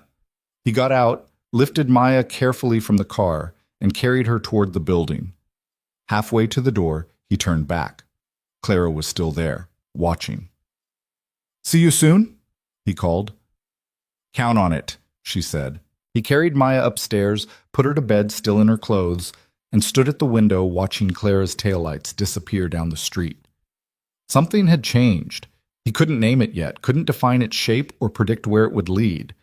He got out, lifted Maya carefully from the car, and carried her toward the building. Halfway to the door, he turned back. Clara was still there, watching. "See you soon?" he called. "Count on it," she said. He carried Maya upstairs, put her to bed still in her clothes, and stood at the window watching Clara's taillights disappear down the street. Something had changed. He couldn't name it yet, couldn't define its shape or predict where it would lead.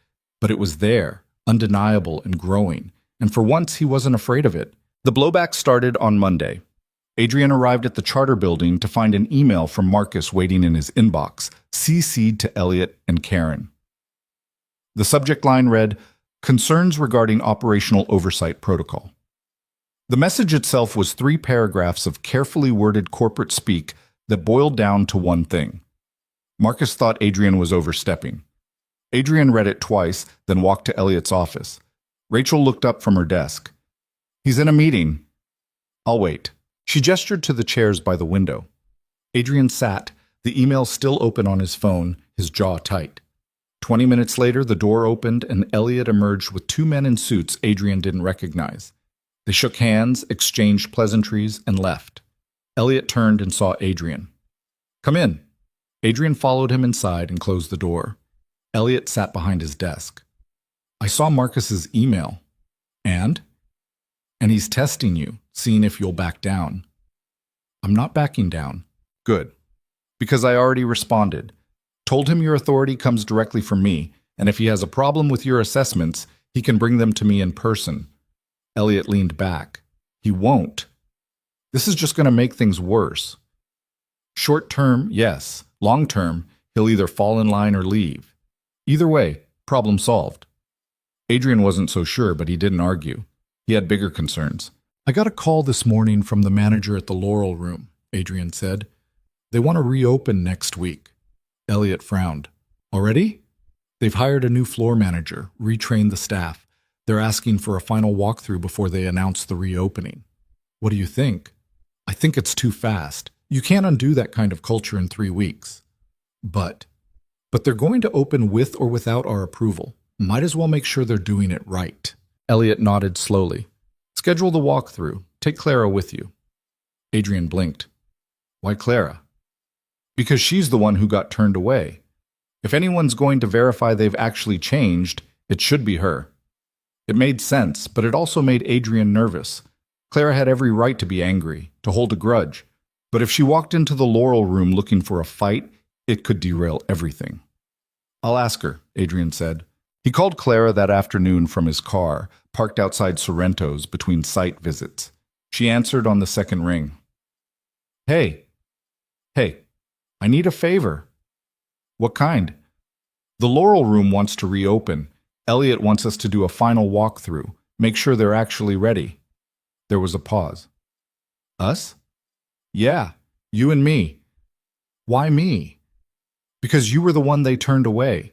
But it was there, undeniable and growing, and for once he wasn't afraid of it. The blowback started on Monday. Adrian arrived at the charter building to find an email from Marcus waiting in his inbox, CC'd to Elliot and Karen. The subject line read, "Concerns regarding operational oversight protocol." The message itself was 3 paragraphs of carefully worded corporate speak that boiled down to one thing. Marcus thought Adrian was overstepping. Adrian read it twice, then walked to Elliot's office. Rachel looked up from her desk. "He's in a meeting." "I'll wait." She gestured to the chairs by the window. Adrian sat, the email still open on his phone, his jaw tight. 20 minutes later, the door opened and Elliot emerged with 2 men in suits Adrian didn't recognize. They shook hands, exchanged pleasantries, and left. Elliot turned and saw Adrian. "Come in." Adrian followed him inside and closed the door. Elliot sat behind his desk. "I saw Marcus's email." "And?" "And he's testing you, seeing if you'll back down." "I'm not backing down." "Good. Because I already responded. Told him your authority comes directly from me, and if he has a problem with your assessments, he can bring them to me in person." Elliot leaned back. "He won't. This is just going to make things worse. Short term, yes. Long term, he'll either fall in line or leave. Either way, problem solved." Adrian wasn't so sure, but he didn't argue. He had bigger concerns. "I got a call this morning from the manager at the Laurel Room," Adrian said. "They want to reopen next week." Elliot frowned. "Already?" "They've hired a new floor manager, retrained the staff. They're asking for a final walkthrough before they announce the reopening." "What do you think?" "I think it's too fast. You can't undo that kind of culture in 3 weeks." But they're going to open with or without our approval. Might as well make sure they're doing it right." Elliot nodded slowly. "Schedule the walkthrough. Take Clara with you." Adrian blinked. "Why Clara?" "Because she's the one who got turned away. If anyone's going to verify they've actually changed, it should be her." It made sense, but it also made Adrian nervous. Clara had every right to be angry, to hold a grudge. But if she walked into the Laurel room looking for a fight, it could derail everything. I'll ask her, Adrian said. He called Clara that afternoon from his car, parked outside Sorrento's between site visits. She answered on the second ring. Hey, I need a favor. What kind? The Laurel room wants to reopen. Elliot wants us to do a final walkthrough, make sure they're actually ready. There was a pause. Us? Yeah, you and me. Why me? Because you were the one they turned away.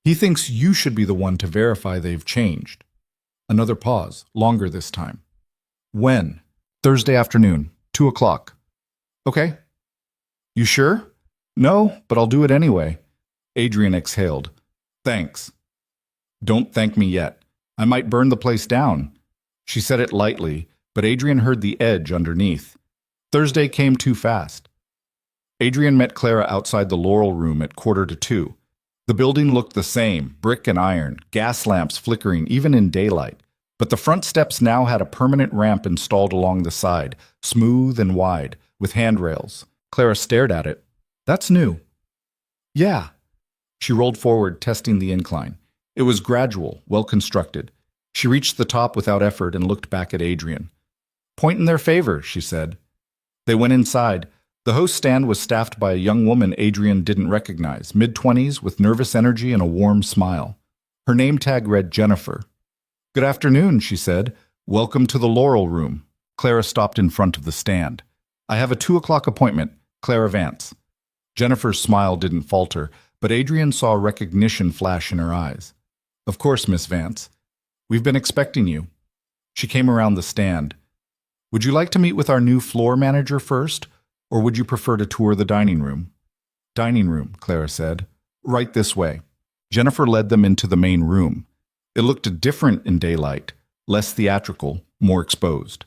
He thinks you should be the one to verify they've changed. Another pause, longer this time. When? Thursday afternoon, 2 o'clock. Okay. You sure? No, but I'll do it anyway. Adrian exhaled. Thanks. Don't thank me yet. I might burn the place down. She said it lightly, but Adrian heard the edge underneath. Thursday came too fast. Adrian met Clara outside the Laurel room at 1:45. The building looked the same, brick and iron, gas lamps flickering even in daylight. But the front steps now had a permanent ramp installed along the side, smooth and wide, with handrails. Clara stared at it. That's new. Yeah. She rolled forward, testing the incline. It was gradual, well constructed. She reached the top without effort and looked back at Adrian. Point in their favor, she said. They went inside. The host stand was staffed by a young woman Adrian didn't recognize, mid-20s, with nervous energy and a warm smile. Her name tag read Jennifer. Good afternoon, she said. Welcome to the Laurel room. Clara stopped in front of the stand. I have a 2 o'clock appointment. Clara Vance. Jennifer's smile didn't falter, but Adrian saw recognition flash in her eyes. Of course, Miss Vance. We've been expecting you. She came around the stand. Would you like to meet with our new floor manager first, or would you prefer to tour the dining room? Dining room, Clara said. Right this way. Jennifer led them into the main room. It looked different in daylight, less theatrical, more exposed.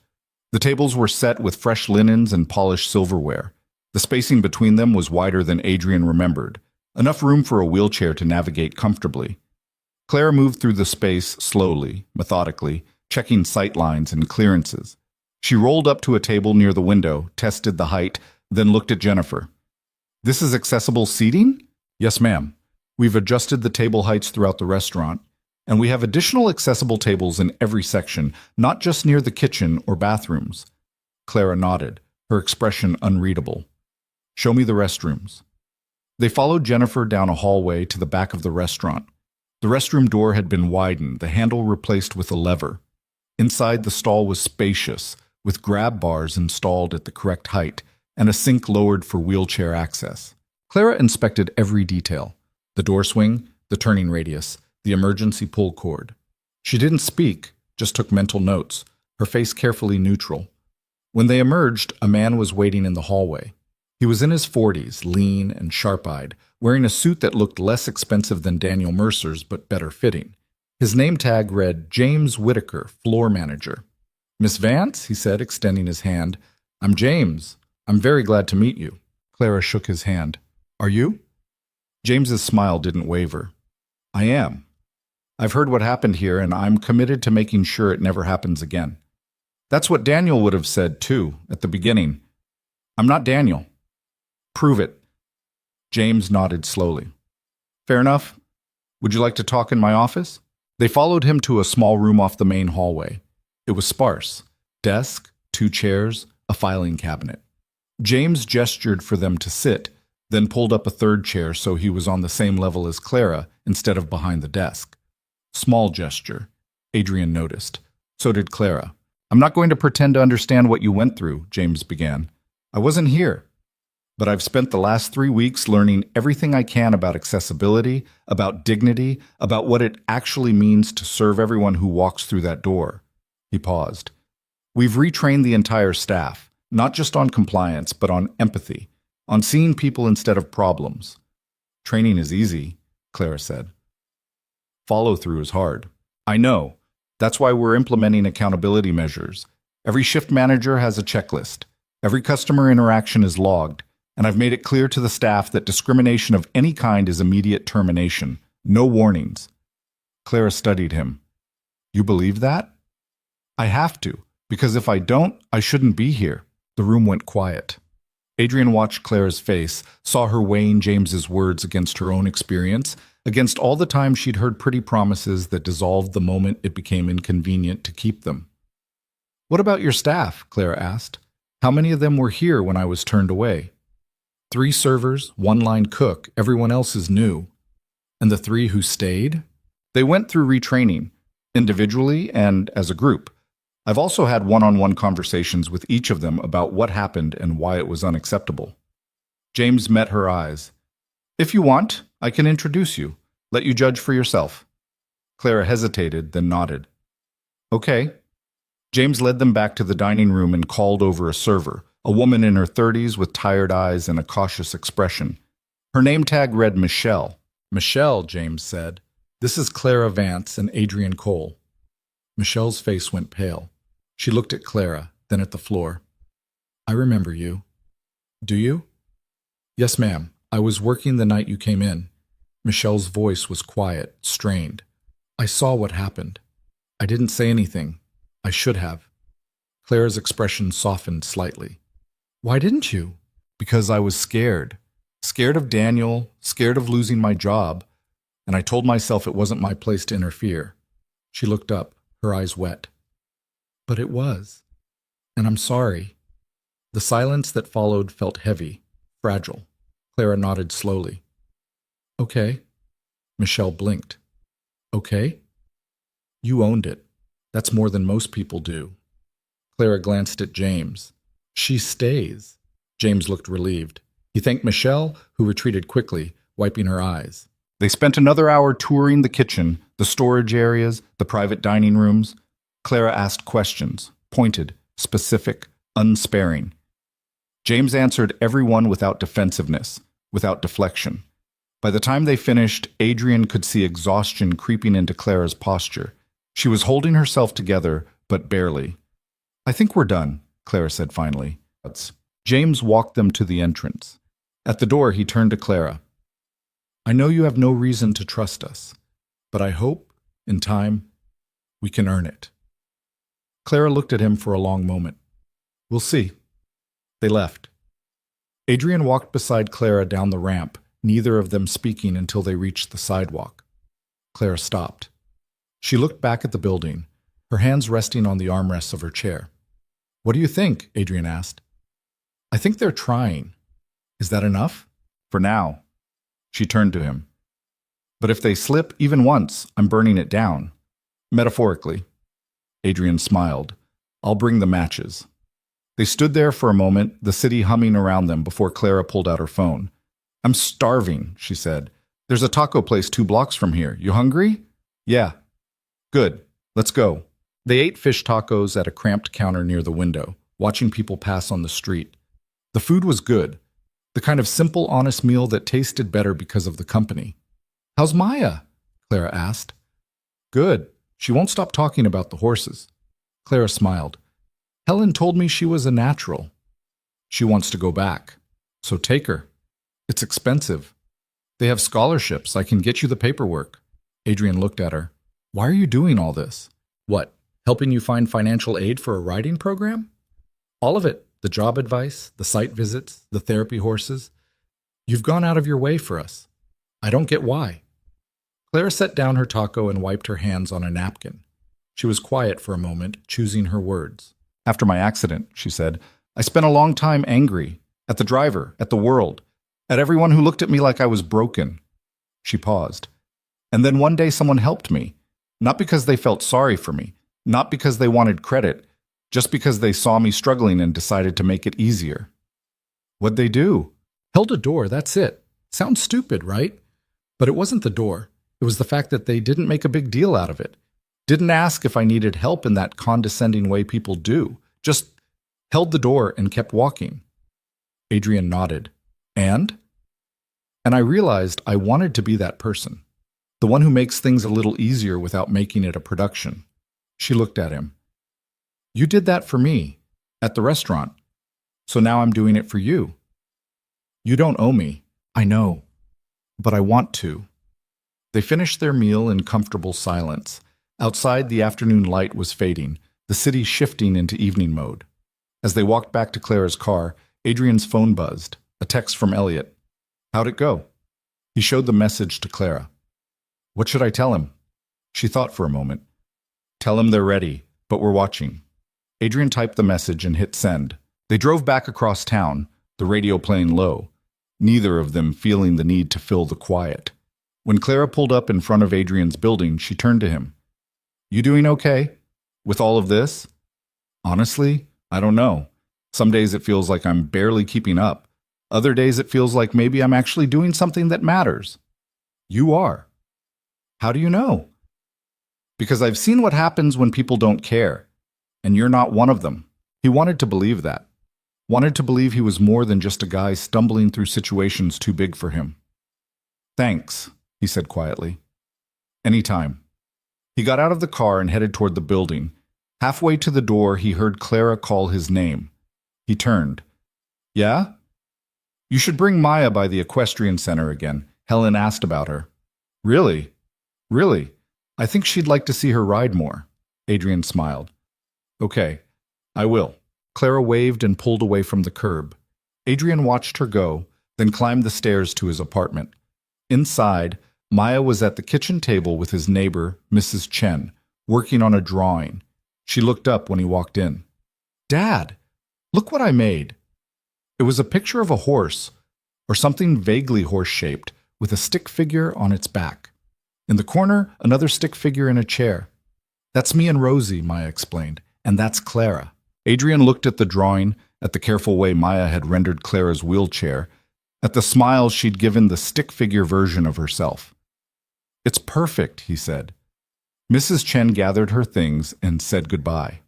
The tables were set with fresh linens and polished silverware. The spacing between them was wider than Adrian remembered, enough room for a wheelchair to navigate comfortably. Clara moved through the space slowly, methodically, checking sight lines and clearances. She rolled up to a table near the window, tested the height, then looked at Jennifer. This is accessible seating? Yes, ma'am. We've adjusted the table heights throughout the restaurant, and we have additional accessible tables in every section, not just near the kitchen or bathrooms. Clara nodded, her expression unreadable. Show me the restrooms. They followed Jennifer down a hallway to the back of the restaurant. The restroom door had been widened, the handle replaced with a lever. Inside, the stall was spacious, with grab bars installed at the correct height and a sink lowered for wheelchair access. Clara inspected every detail: the door swing, the turning radius, the emergency pull cord. She didn't speak, just took mental notes, her face carefully neutral. When they emerged, a man was waiting in the hallway. He was in his 40s, lean and sharp-eyed, wearing a suit that looked less expensive than Daniel Mercer's but better fitting. His name tag read James Whitaker, floor manager. Miss Vance, he said, extending his hand. I'm James. I'm very glad to meet you. Clara shook his hand. Are you? James's smile didn't waver. I am. I've heard what happened here, and I'm committed to making sure it never happens again. That's what Daniel would have said, too, at the beginning. I'm not Daniel. Prove it. James nodded slowly. Fair enough. Would you like to talk in my office? They followed him to a small room off the main hallway. It was sparse. Desk, 2 chairs, a filing cabinet. James gestured for them to sit, then pulled up a third chair so he was on the same level as Clara instead of behind the desk. Small gesture, Adrian noticed. So did Clara. I'm not going to pretend to understand what you went through, James began. I wasn't here. But I've spent the last 3 weeks learning everything I can about accessibility, about dignity, about what it actually means to serve everyone who walks through that door. He paused. We've retrained the entire staff, not just on compliance, but on empathy, on seeing people instead of problems. Training is easy, Clara said. Follow-through is hard. I know. That's why we're implementing accountability measures. Every shift manager has a checklist. Every customer interaction is logged. And I've made it clear to the staff that discrimination of any kind is immediate termination. No warnings. Clara studied him. You believe that? I have to, because if I don't, I shouldn't be here. The room went quiet. Adrian watched Clara's face, saw her weighing James's words against her own experience, against all the time she'd heard pretty promises that dissolved the moment it became inconvenient to keep them. "What about your staff?" Clara asked. "How many of them were here when I was turned away?" "3 servers, 1 line cook, everyone else is new." "And the 3 who stayed?" "They went through retraining, individually and as a group. I've also had one-on-one conversations with each of them about what happened and why it was unacceptable." James met her eyes. "If you want, I can introduce you. Let you judge for yourself." Clara hesitated, then nodded. "Okay." James led them back to the dining room and called over a server, a woman in her 30s with tired eyes and a cautious expression. Her name tag read Michelle. "Michelle," James said. "This is Clara Vance and Adrian Cole." Michelle's face went pale. She looked at Clara, then at the floor. "I remember you." "Do you?" "Yes, ma'am. I was working the night you came in." Michelle's voice was quiet, strained. "I saw what happened. I didn't say anything. I should have." Clara's expression softened slightly. "Why didn't you?" "Because I was scared. Scared of Daniel, scared of losing my job, and I told myself it wasn't my place to interfere." She looked up, her eyes wet. "But it was. And I'm sorry." The silence that followed felt heavy, fragile. Clara nodded slowly. "Okay." Michelle blinked. "Okay?" "You owned it. That's more than most people do." Clara glanced at James. "She stays." James looked relieved. He thanked Michelle, who retreated quickly, wiping her eyes. They spent another hour touring the kitchen, the storage areas, the private dining rooms. Clara asked questions, pointed, specific, unsparing. James answered everyone without defensiveness, without deflection. By the time they finished, Adrian could see exhaustion creeping into Clara's posture. She was holding herself together, but barely. "I think we're done," Clara said finally. James walked them to the entrance. At the door, he turned to Clara. "I know you have no reason to trust us, but I hope, in time, we can earn it." Clara looked at him for a long moment. "We'll see." They left. Adrian walked beside Clara down the ramp, neither of them speaking until they reached the sidewalk. Clara stopped. She looked back at the building, her hands resting on the armrests of her chair. "What do you think?" Adrian asked. "I think they're trying." "Is that enough?" "For now." She turned to him. "But if they slip even once, I'm burning it down." "Metaphorically." Adrian smiled. "I'll bring the matches." They stood there for a moment, the city humming around them before Clara pulled out her phone. "I'm starving," she said. "There's a taco place 2 blocks from here. You hungry?" "Yeah." "Good. Let's go." They ate fish tacos at a cramped counter near the window, watching people pass on the street. The food was good, the kind of simple, honest meal that tasted better because of the company. "How's Maya?" Clara asked. "Good. She won't stop talking about the horses." Clara smiled. "Helen told me she was a natural." "She wants to go back. So take her. It's expensive." "They have scholarships. I can get you the paperwork." Adrian looked at her. "Why are you doing all this?" "What, helping you find financial aid for a riding program?" "All of it. The job advice, the site visits, the therapy horses. You've gone out of your way for us. I don't get why." Clara set down her taco and wiped her hands on a napkin. She was quiet for a moment, choosing her words. "After my accident," she said, "I spent a long time angry. At the driver, at the world, at everyone who looked at me like I was broken." She paused. "And then one day someone helped me. Not because they felt sorry for me, not because they wanted credit, just because they saw me struggling and decided to make it easier." "What'd they do?" "Held a door, that's it. Sounds stupid, right? But it wasn't the door. It was the fact that they didn't make a big deal out of it. Didn't ask if I needed help in that condescending way people do. Just held the door and kept walking." Adrian nodded. "And?" "And I realized I wanted to be that person. The one who makes things a little easier without making it a production." She looked at him. "You did that for me, at the restaurant. So now I'm doing it for you." "You don't owe me. I know. But I want to." They finished their meal in comfortable silence. Outside, the afternoon light was fading, the city shifting into evening mode. As they walked back to Clara's car, Adrian's phone buzzed. A text from Elliot. How'd it go? He showed the message to Clara. What should I tell him? She thought for a moment. Tell him they're ready, but we're watching. Adrian typed the message and hit send. They drove back across town, the radio playing low, neither of them feeling the need to fill the quiet. When Clara pulled up in front of Adrian's building, she turned to him. You doing okay? With all of this? Honestly, I don't know. Some days it feels like I'm barely keeping up. Other days it feels like maybe I'm actually doing something that matters. You are. How do you know? Because I've seen what happens when people don't care, and you're not one of them. He wanted to believe that. Wanted to believe he was more than just a guy stumbling through situations too big for him. Thanks, he said quietly. Anytime. He got out of the car and headed toward the building. Halfway to the door, he heard Clara call his name. He turned. Yeah? You should bring Maya by the equestrian center again. Helen asked about her. Really? Really? I think she'd like to see her ride more. Adrian smiled. Okay, I will. Clara waved and pulled away from the curb. Adrian watched her go, then climbed the stairs to his apartment. Inside, Maya was at the kitchen table with his neighbor, Mrs. Chen, working on a drawing. She looked up when he walked in. Dad, look what I made. It was a picture of a horse, or something vaguely horse-shaped, with a stick figure on its back. In the corner, another stick figure in a chair. That's me and Rosie, Maya explained, and that's Clara. Adrian looked at the drawing, at the careful way Maya had rendered Clara's wheelchair, at the smile she'd given the stick figure version of herself. It's perfect, he said. Mrs. Chen gathered her things and said goodbye.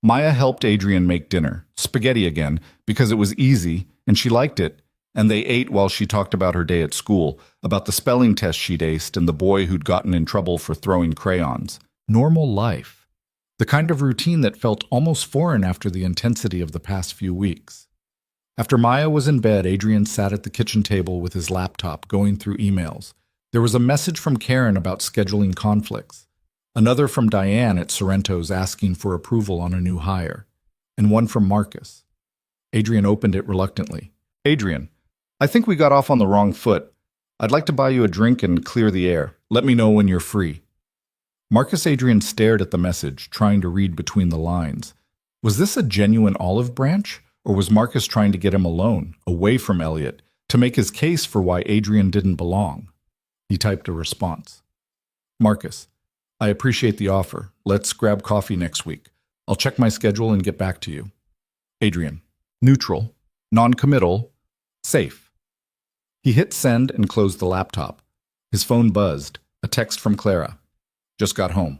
Maya helped Adrian make dinner, spaghetti again, because it was easy and she liked it, and they ate while she talked about her day at school, about the spelling test she'd aced and the boy who'd gotten in trouble for throwing crayons. Normal life. The kind of routine that felt almost foreign after the intensity of the past few weeks. After Maya was in bed, Adrian sat at the kitchen table with his laptop, going through emails. There was a message from Karen about scheduling conflicts, another from Diane at Sorrento's asking for approval on a new hire, and one from Marcus. Adrian opened it reluctantly. Adrian, I think we got off on the wrong foot. I'd like to buy you a drink and clear the air. Let me know when you're free. Marcus Adrian stared at the message, trying to read between the lines. Was this a genuine olive branch, or was Marcus trying to get him alone, away from Elliot, to make his case for why Adrian didn't belong? He typed a response. Marcus, I appreciate the offer. Let's grab coffee next week. I'll check my schedule and get back to you. Adrian, neutral, non-committal, safe. He hit send and closed the laptop. His phone buzzed, a text from Clara. Just got home.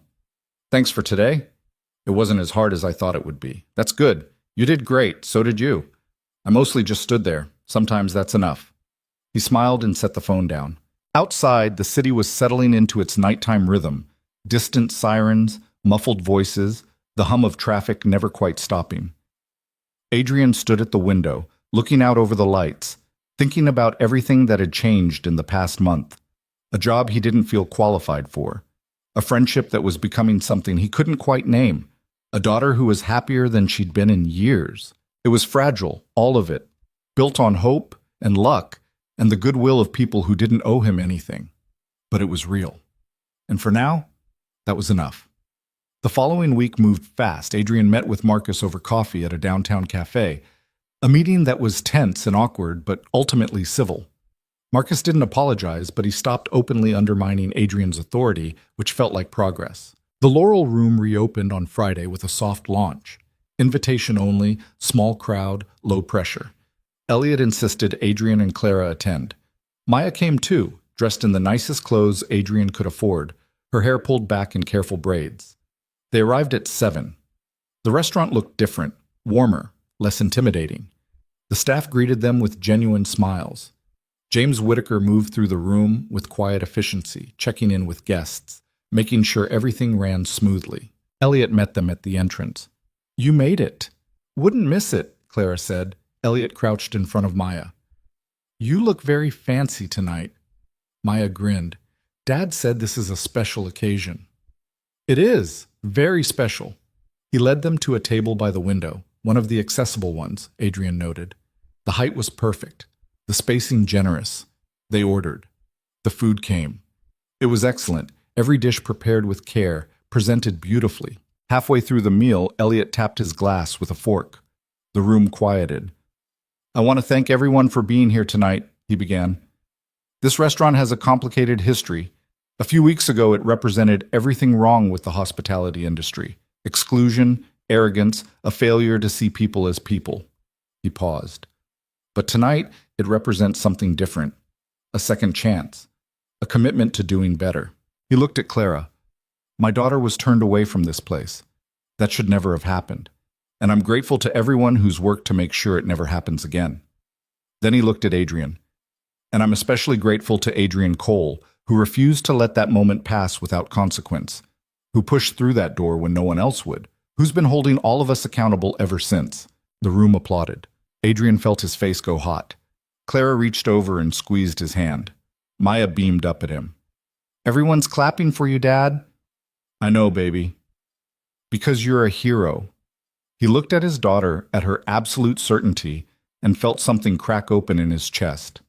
Thanks for today. It wasn't as hard as I thought it would be. That's good. You did great. So did you. I mostly just stood there. Sometimes that's enough. He smiled and set the phone down. Outside, the city was settling into its nighttime rhythm. Distant sirens, muffled voices, the hum of traffic never quite stopping. Adrian stood at the window, looking out over the lights, thinking about everything that had changed in the past month. A job he didn't feel qualified for. A friendship that was becoming something he couldn't quite name. A daughter who was happier than she'd been in years. It was fragile, all of it, built on hope and luck and the goodwill of people who didn't owe him anything. But it was real. And for now, that was enough. The following week moved fast. Adrian met with Marcus over coffee at a downtown cafe, a meeting that was tense and awkward, but ultimately civil. Marcus didn't apologize, but he stopped openly undermining Adrian's authority, which felt like progress. The Laurel Room reopened on Friday with a soft launch. Invitation only, small crowd, low pressure. Elliot insisted Adrian and Clara attend. Maya came too, dressed in the nicest clothes Adrian could afford, her hair pulled back in careful braids. They arrived at 7. The restaurant looked different, warmer, less intimidating. The staff greeted them with genuine smiles. James Whitaker moved through the room with quiet efficiency, checking in with guests, making sure everything ran smoothly. Elliot met them at the entrance. You made it. Wouldn't miss it, Clara said. Elliot crouched in front of Maya. You look very fancy tonight. Maya grinned. Dad said this is a special occasion. It is, very special. He led them to a table by the window, one of the accessible ones, Adrian noted. The height was perfect, the spacing generous. They ordered. The food came. It was excellent, every dish prepared with care, presented beautifully. Halfway through the meal, Elliot tapped his glass with a fork. The room quieted. "I want to thank everyone for being here tonight," he began. "This restaurant has a complicated history. A few weeks ago, it represented everything wrong with the hospitality industry. Exclusion, arrogance, a failure to see people as people." He paused. "But tonight, it represents something different. A second chance. A commitment to doing better." He looked at Clara. "My daughter was turned away from this place. That should never have happened. And I'm grateful to everyone who's worked to make sure it never happens again." Then he looked at Adrian. "And I'm especially grateful to Adrian Cole, who refused to let that moment pass without consequence, who pushed through that door when no one else would, who's been holding all of us accountable ever since." The room applauded. Adrian felt his face go hot. Clara reached over and squeezed his hand. Maya beamed up at him. "Everyone's clapping for you, Dad." "I know, baby." "Because you're a hero." He looked at his daughter, at her absolute certainty, and felt something crack open in his chest.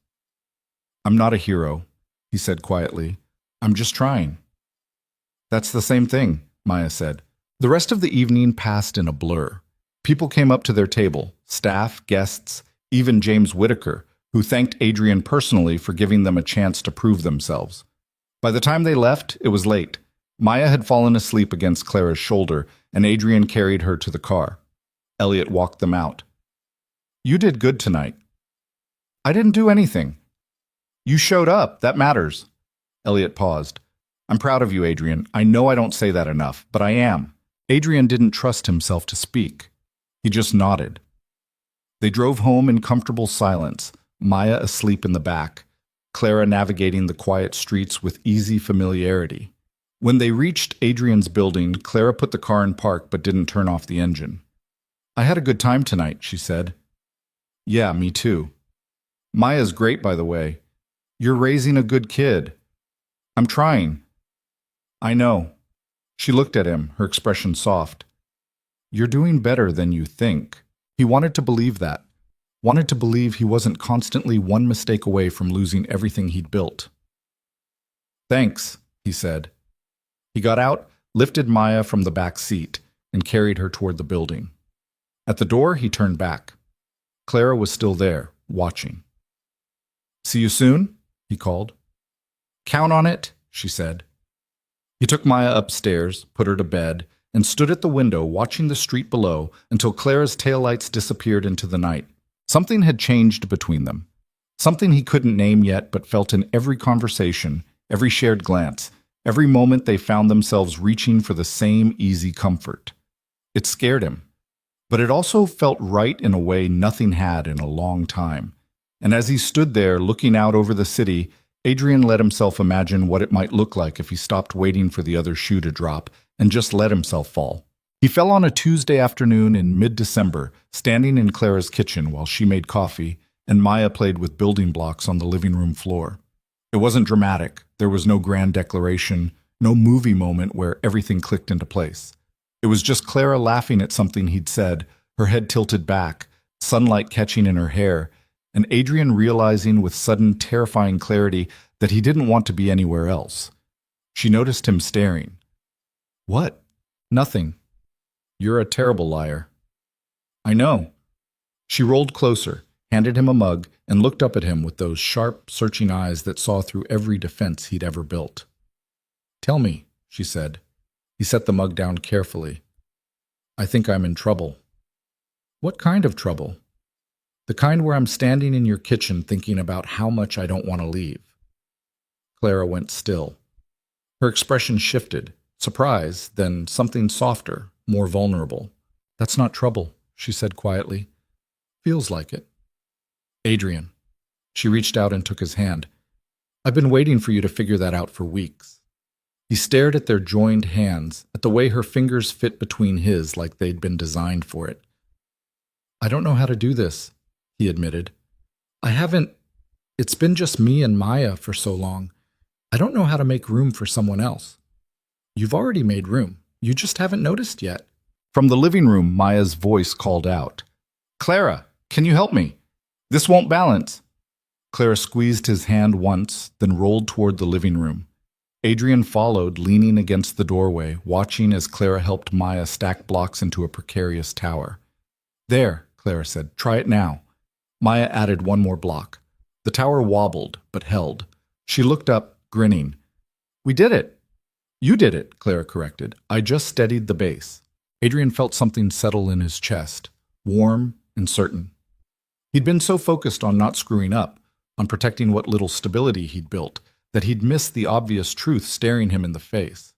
"I'm not a hero," he said quietly. "I'm just trying." "That's the same thing," Maya said. The rest of the evening passed in a blur. People came up to their table, staff, guests, even James Whitaker, who thanked Adrian personally for giving them a chance to prove themselves. By the time they left, it was late. Maya had fallen asleep against Clara's shoulder, and Adrian carried her to the car. Elliot walked them out. "You did good tonight." "I didn't do anything." "You showed up, that matters." Elliot paused. "I'm proud of you, Adrian. I know I don't say that enough, but I am." Adrian didn't trust himself to speak. He just nodded. They drove home in comfortable silence, Maya asleep in the back, Clara navigating the quiet streets with easy familiarity. When they reached Adrian's building, Clara put the car in park but didn't turn off the engine. "I had a good time tonight," she said. "Yeah, me too." "Maya's great, by the way. You're raising a good kid." "I'm trying." "I know." She looked at him, her expression soft. "You're doing better than you think." He wanted to believe that. Wanted to believe he wasn't constantly one mistake away from losing everything he'd built. "Thanks," he said. He got out, lifted Maya from the back seat, and carried her toward the building. At the door, he turned back. Clara was still there, watching. "See you soon?" he called. "Count on it," she said. He took Maya upstairs, put her to bed, and stood at the window watching the street below until Clara's taillights disappeared into the night. Something had changed between them. Something he couldn't name yet but felt in every conversation, every shared glance, every moment they found themselves reaching for the same easy comfort. It scared him. But it also felt right in a way nothing had in a long time. And as he stood there looking out over the city, Adrian let himself imagine what it might look like if he stopped waiting for the other shoe to drop and just let himself fall. He fell on a Tuesday afternoon in mid-December, standing in Clara's kitchen while she made coffee and Maya played with building blocks on the living room floor. It wasn't dramatic. There was no grand declaration, no movie moment where everything clicked into place. It was just Clara laughing at something he'd said, her head tilted back, sunlight catching in her hair, and Adrian realizing with sudden, terrifying clarity that he didn't want to be anywhere else. She noticed him staring. "What?" "Nothing." "You're a terrible liar." "I know." She rolled closer, handed him a mug, and looked up at him with those sharp, searching eyes that saw through every defense he'd ever built. "Tell me," she said. He set the mug down carefully. "I think I'm in trouble." "What kind of trouble?" "The kind where I'm standing in your kitchen thinking about how much I don't want to leave." Clara went still. Her expression shifted, surprise, then something softer, more vulnerable. "That's not trouble," she said quietly. "Feels like it." "Adrian." She reached out and took his hand. "I've been waiting for you to figure that out for weeks." He stared at their joined hands, at the way her fingers fit between his like they'd been designed for it. "I don't know how to do this," he admitted. "I haven't. It's been just me and Maya for so long. I don't know how to make room for someone else." "You've already made room. You just haven't noticed yet." From the living room, Maya's voice called out. "Clara, can you help me?" This won't balance. Clara squeezed his hand once, then rolled toward the living room. Adrian followed, leaning against the doorway, watching as Clara helped Maya stack blocks into a precarious tower. There, Clara said, try it now. Maya added one more block. The tower wobbled, but held. She looked up, grinning. We did it. You did it, Clara corrected. I just steadied the base. Adrian felt something settle in his chest, warm and certain. He'd been so focused on not screwing up, on protecting what little stability he'd built, that he'd missed the obvious truth staring him in the face.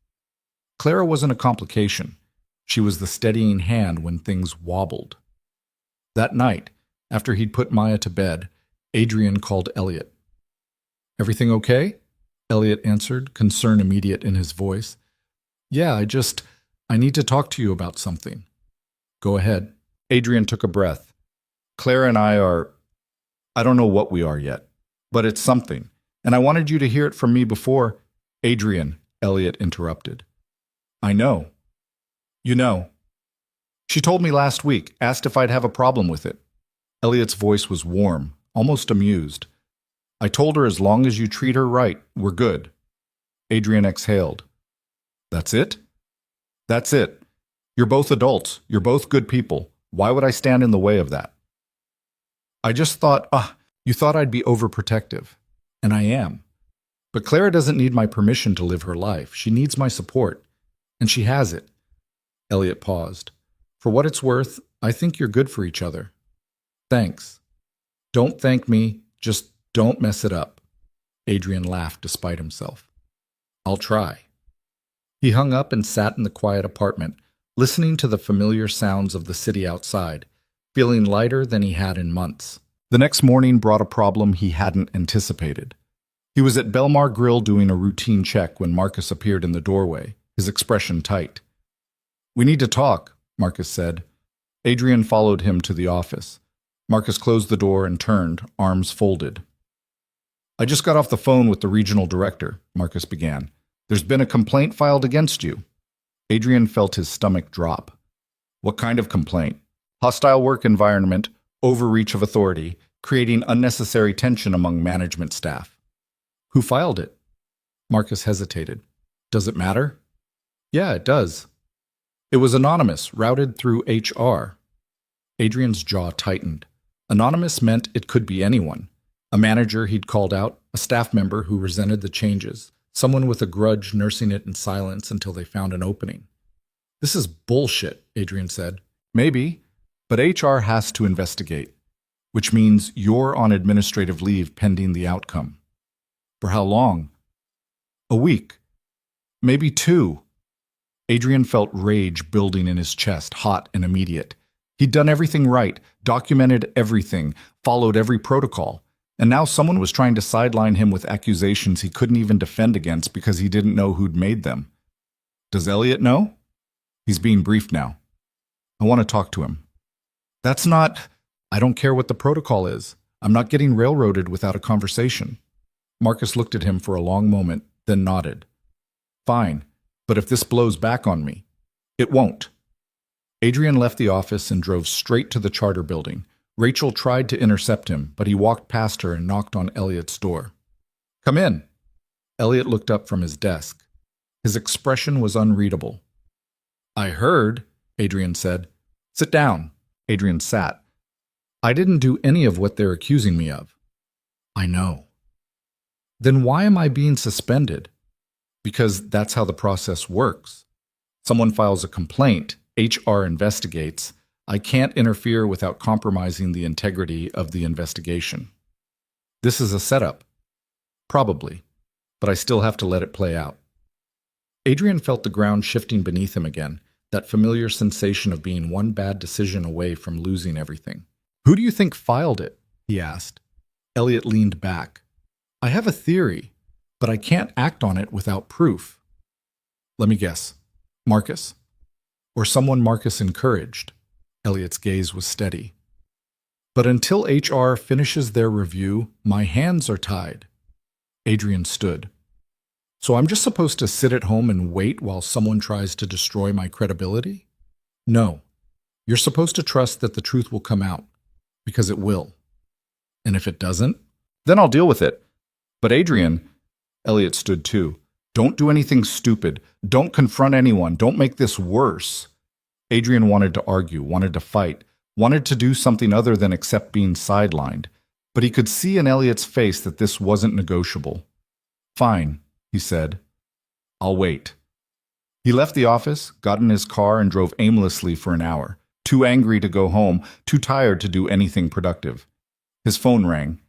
Clara wasn't a complication. She was the steadying hand when things wobbled. That night, after he'd put Maya to bed, Adrian called Elliot. Everything okay? Elliot answered, concern immediate in his voice. Yeah, I need to talk to you about something. Go ahead. Adrian took a breath. Clara and I don't know what we are yet, but it's something, and I wanted you to hear it from me before. Adrian, Elliot interrupted. I know. You know. She told me last week, asked if I'd have a problem with it. Elliot's voice was warm, almost amused. I told her as long as you treat her right, we're good. Adrian exhaled. That's it? That's it. You're both adults. You're both good people. Why would I stand in the way of that? I just thought, you thought I'd be overprotective. And I am. But Clara doesn't need my permission to live her life. She needs my support. And she has it. Elliot paused. For what it's worth, I think you're good for each other. Thanks. Don't thank me. Just don't mess it up. Adrian laughed despite himself. I'll try. He hung up and sat in the quiet apartment, listening to the familiar sounds of the city outside, feeling lighter than he had in months. The next morning brought a problem he hadn't anticipated. He was at Belmar Grill doing a routine check when Marcus appeared in the doorway, his expression tight. We need to talk, Marcus said. Adrian followed him to the office. Marcus closed the door and turned, arms folded. I just got off the phone with the regional director, Marcus began. There's been a complaint filed against you. Adrian felt his stomach drop. What kind of complaint? Hostile work environment, overreach of authority, creating unnecessary tension among management staff. Who filed it? Marcus hesitated. Does it matter? Yeah, it does. It was anonymous, routed through HR. Adrian's jaw tightened. Anonymous meant it could be anyone. A manager he'd called out, a staff member who resented the changes, someone with a grudge nursing it in silence until they found an opening. This is bullshit, Adrian said. Maybe, but HR has to investigate, which means you're on administrative leave pending the outcome. For how long? A week. Maybe 2. Adrian felt rage building in his chest, hot and immediate. He'd done everything right, documented everything, followed every protocol. And now someone was trying to sideline him with accusations he couldn't even defend against because he didn't know who'd made them. Does Elliot know? He's being briefed now. I want to talk to him. That's not... I don't care what the protocol is. I'm not getting railroaded without a conversation. Marcus looked at him for a long moment, then nodded. Fine, but if this blows back on me, it won't. Adrian left the office and drove straight to the charter building. Rachel tried to intercept him, but he walked past her and knocked on Elliot's door. Come in. Elliot looked up from his desk. His expression was unreadable. I heard, Adrian said. Sit down. Adrian sat. I didn't do any of what they're accusing me of. I know. Then why am I being suspended? Because that's how the process works. Someone files a complaint, HR investigates. I can't interfere without compromising the integrity of the investigation. This is a setup. Probably, but I still have to let it play out. Adrian felt the ground shifting beneath him again, that familiar sensation of being one bad decision away from losing everything. Who do you think filed it? He asked. Elliot leaned back. I have a theory, but I can't act on it without proof. Let me guess. Marcus? Or someone Marcus encouraged? Elliot's gaze was steady. But until HR finishes their review, my hands are tied. Adrian stood. So I'm just supposed to sit at home and wait while someone tries to destroy my credibility? No. You're supposed to trust that the truth will come out, because it will. And if it doesn't? Then I'll deal with it. But Adrian, Elliot stood too. Don't do anything stupid. Don't confront anyone. Don't make this worse. Adrian wanted to argue, wanted to fight, wanted to do something other than accept being sidelined. But he could see in Elliot's face that this wasn't negotiable. Fine, he said. I'll wait. He left the office, got in his car, and drove aimlessly for an hour, too angry to go home, too tired to do anything productive. His phone rang.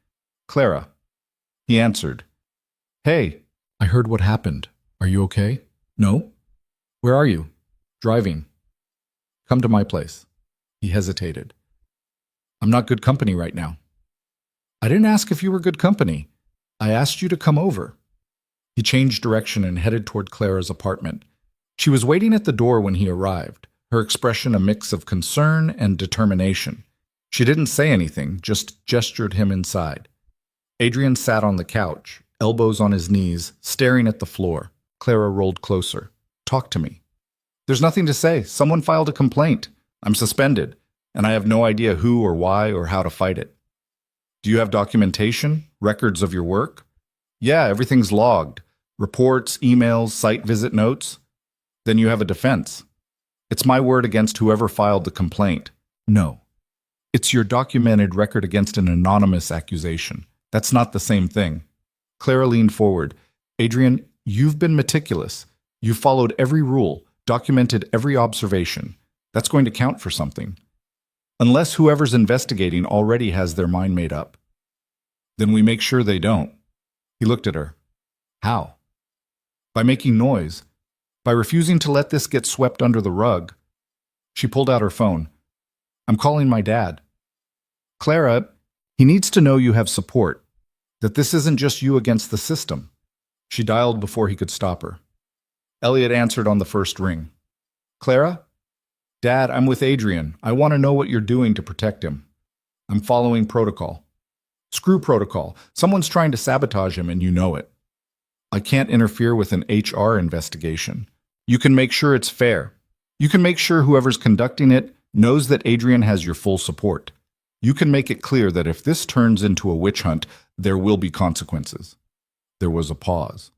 Clara. He answered. Hey, I heard what happened. Are you okay? No? Where are you? Driving. Come to my place. He hesitated. I'm not good company right now. I didn't ask if you were good company. I asked you to come over. He changed direction and headed toward Clara's apartment. She was waiting at the door when he arrived, her expression a mix of concern and determination. She didn't say anything, just gestured him inside. Adrian sat on the couch, elbows on his knees, staring at the floor. Clara rolled closer. Talk to me. There's nothing to say. Someone filed a complaint. I'm suspended, and I have no idea who or why or how to fight it. Do you have documentation? Records of your work? Yeah, everything's logged. Reports, emails, site visit notes. Then you have a defense. It's my word against whoever filed the complaint. No. It's your documented record against an anonymous accusation. That's not the same thing. Clara leaned forward. Adrian, you've been meticulous. You've followed every rule, documented every observation. That's going to count for something. Unless whoever's investigating already has their mind made up. Then we make sure they don't. He looked at her. How? By making noise. By refusing to let this get swept under the rug. She pulled out her phone. I'm calling my dad. Clara, he needs to know you have support, that this isn't just you against the system. She dialed before he could stop her. Elliot answered on the first ring. Clara? Dad, I'm with Adrian. I want to know what you're doing to protect him. I'm following protocol. Screw protocol. Someone's trying to sabotage him and you know it. I can't interfere with an HR investigation. You can make sure it's fair. You can make sure whoever's conducting it knows that Adrian has your full support. You can make it clear that if this turns into a witch hunt, there will be consequences. There was a pause.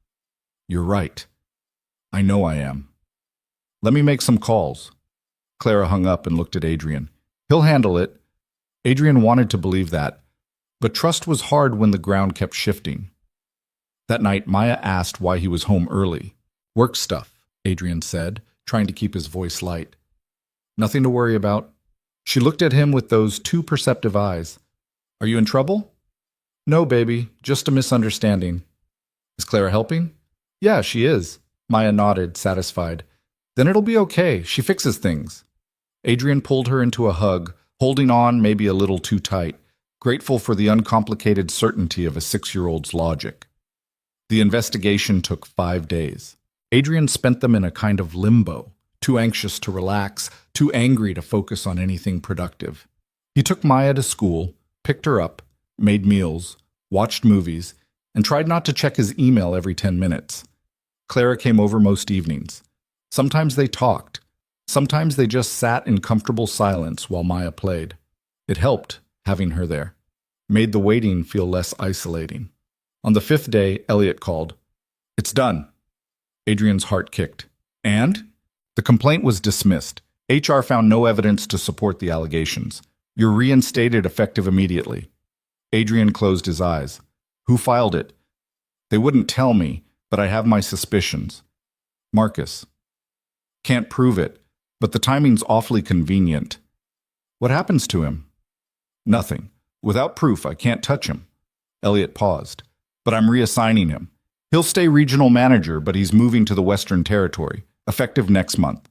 You're right. I know I am. Let me make some calls. Clara hung up and looked at Adrian. He'll handle it. Adrian wanted to believe that, but trust was hard when the ground kept shifting. That night, Maya asked why he was home early. Work stuff, Adrian said, trying to keep his voice light. Nothing to worry about. She looked at him with those too perceptive eyes. Are you in trouble? No, baby, just a misunderstanding. Is Clara helping? Yeah, she is. Maya nodded, satisfied. Then it'll be okay. She fixes things. Adrian pulled her into a hug, holding on maybe a little too tight, grateful for the uncomplicated certainty of a 6-year-old's logic. The investigation took 5 days. Adrian spent them in a kind of limbo, too anxious to relax, too angry to focus on anything productive. He took Maya to school, picked her up, made meals, watched movies, and tried not to check his email every 10 minutes. Clara came over most evenings. Sometimes they talked. Sometimes they just sat in comfortable silence while Maya played. It helped, having her there. Made the waiting feel less isolating. On the 5th day, Elliot called. It's done. Adrian's heart kicked. And? The complaint was dismissed. HR found no evidence to support the allegations. You're reinstated effective immediately. Adrian closed his eyes. Who filed it? They wouldn't tell me, but I have my suspicions. Marcus. Can't prove it, but the timing's awfully convenient. What happens to him? Nothing. Without proof, I can't touch him. Elliot paused. But I'm reassigning him. He'll stay regional manager, but he's moving to the Western Territory, effective next month.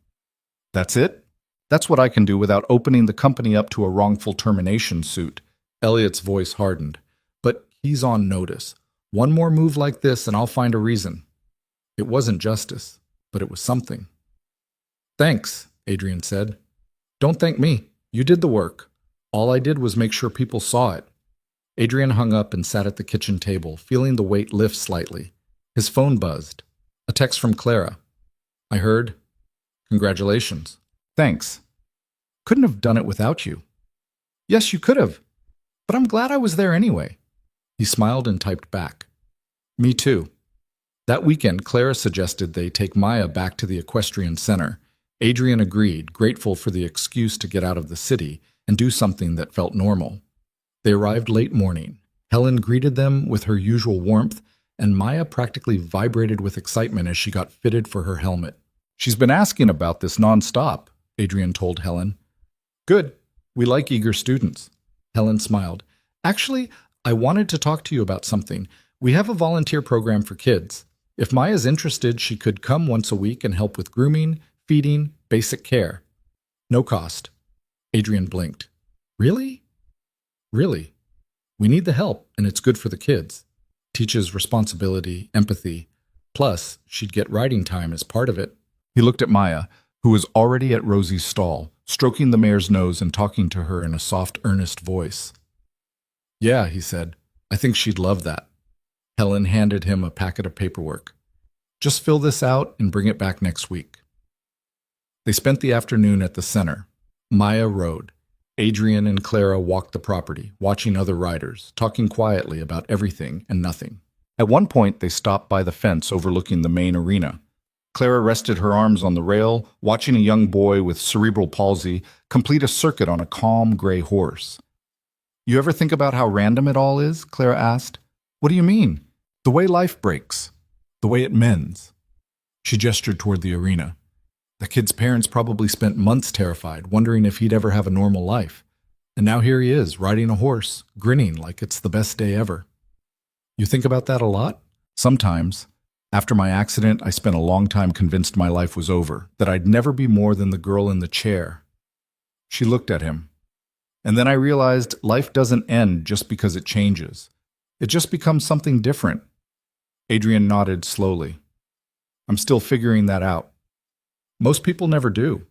That's it? That's what I can do without opening the company up to a wrongful termination suit. Elliot's voice hardened. But he's on notice. One more move like this and I'll find a reason. It wasn't justice, but it was something. Thanks, Adrian said. Don't thank me. You did the work. All I did was make sure people saw it. Adrian hung up and sat at the kitchen table, feeling the weight lift slightly. His phone buzzed. A text from Clara. I heard. Congratulations. Thanks. Couldn't have done it without you. Yes, you could have. But I'm glad I was there anyway. He smiled and typed back. Me too. That weekend, Clara suggested they take Maya back to the equestrian center. Adrian agreed, grateful for the excuse to get out of the city and do something that felt normal. They arrived late morning. Helen greeted them with her usual warmth, and Maya practically vibrated with excitement as she got fitted for her helmet. She's been asking about this nonstop, Adrian told Helen. Good. We like eager students. Helen smiled. Actually, I wanted to talk to you about something. We have a volunteer program for kids. If Maya's interested, she could come once a week and help with grooming, feeding, basic care. No cost. Adrian blinked. Really? Really. We need the help, and it's good for the kids. Teaches responsibility, empathy. Plus, she'd get riding time as part of it. He looked at Maya, who was already at Rosie's stall, stroking the mare's nose and talking to her in a soft, earnest voice. Yeah, he said. I think she'd love that. Helen handed him a packet of paperwork. Just fill this out and bring it back next week. They spent the afternoon at the center. Maya rode. Adrian and Clara walked the property, watching other riders, talking quietly about everything and nothing. At one point, they stopped by the fence overlooking the main arena. Clara rested her arms on the rail, watching a young boy with cerebral palsy complete a circuit on a calm gray horse. You ever think about how random it all is? Clara asked. What do you mean? The way life breaks. The way it mends. She gestured toward the arena. The kid's parents probably spent months terrified, wondering if he'd ever have a normal life. And now here he is, riding a horse, grinning like it's the best day ever. You think about that a lot? Sometimes. After my accident, I spent a long time convinced my life was over, that I'd never be more than the girl in the chair. She looked at him. And then I realized life doesn't end just because it changes. It just becomes something different. Adrian nodded slowly. I'm still figuring that out. Most people never do.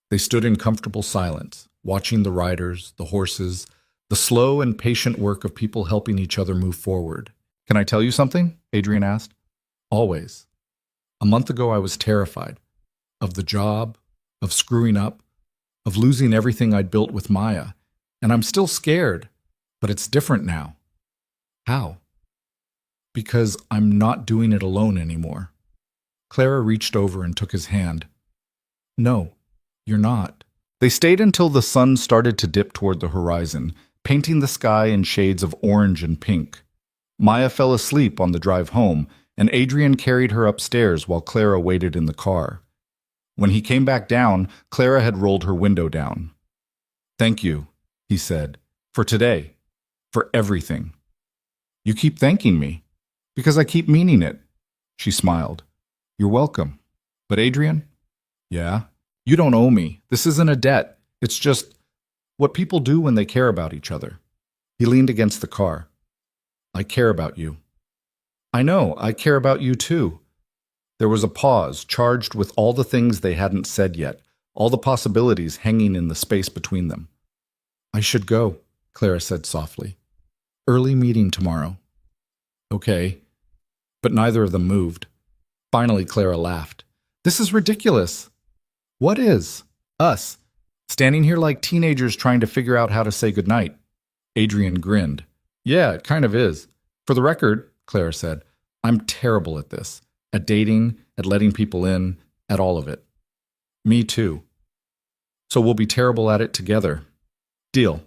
They stood in comfortable silence, watching the riders, the horses, the slow and patient work of people helping each other move forward. Can I tell you something? Adrian asked. Always. A month ago I was terrified. Of the job, of screwing up, of losing everything I'd built with Maya. And I'm still scared, but it's different now. How? Because I'm not doing it alone anymore. Clara reached over and took his hand. No, you're not. They stayed until the sun started to dip toward the horizon, painting the sky in shades of orange and pink. Maya fell asleep on the drive home, and Adrian carried her upstairs while Clara waited in the car. When he came back down, Clara had rolled her window down. Thank you, he said, for today, for everything. You keep thanking me, because I keep meaning it. She smiled. You're welcome. But Adrian? Yeah? You don't owe me. This isn't a debt. It's just what people do when they care about each other. He leaned against the car. I care about you. I know, I care about you too. There was a pause, charged with all the things they hadn't said yet, all the possibilities hanging in the space between them. I should go, Clara said softly. Early meeting tomorrow. Okay. But neither of them moved. Finally, Clara laughed. This is ridiculous. What is? Us. Standing here like teenagers trying to figure out how to say goodnight. Adrian grinned. Yeah, it kind of is. For the record, Clara said, I'm terrible at this. At dating, at letting people in, at all of it. Me too. So we'll be terrible at it together. Deal.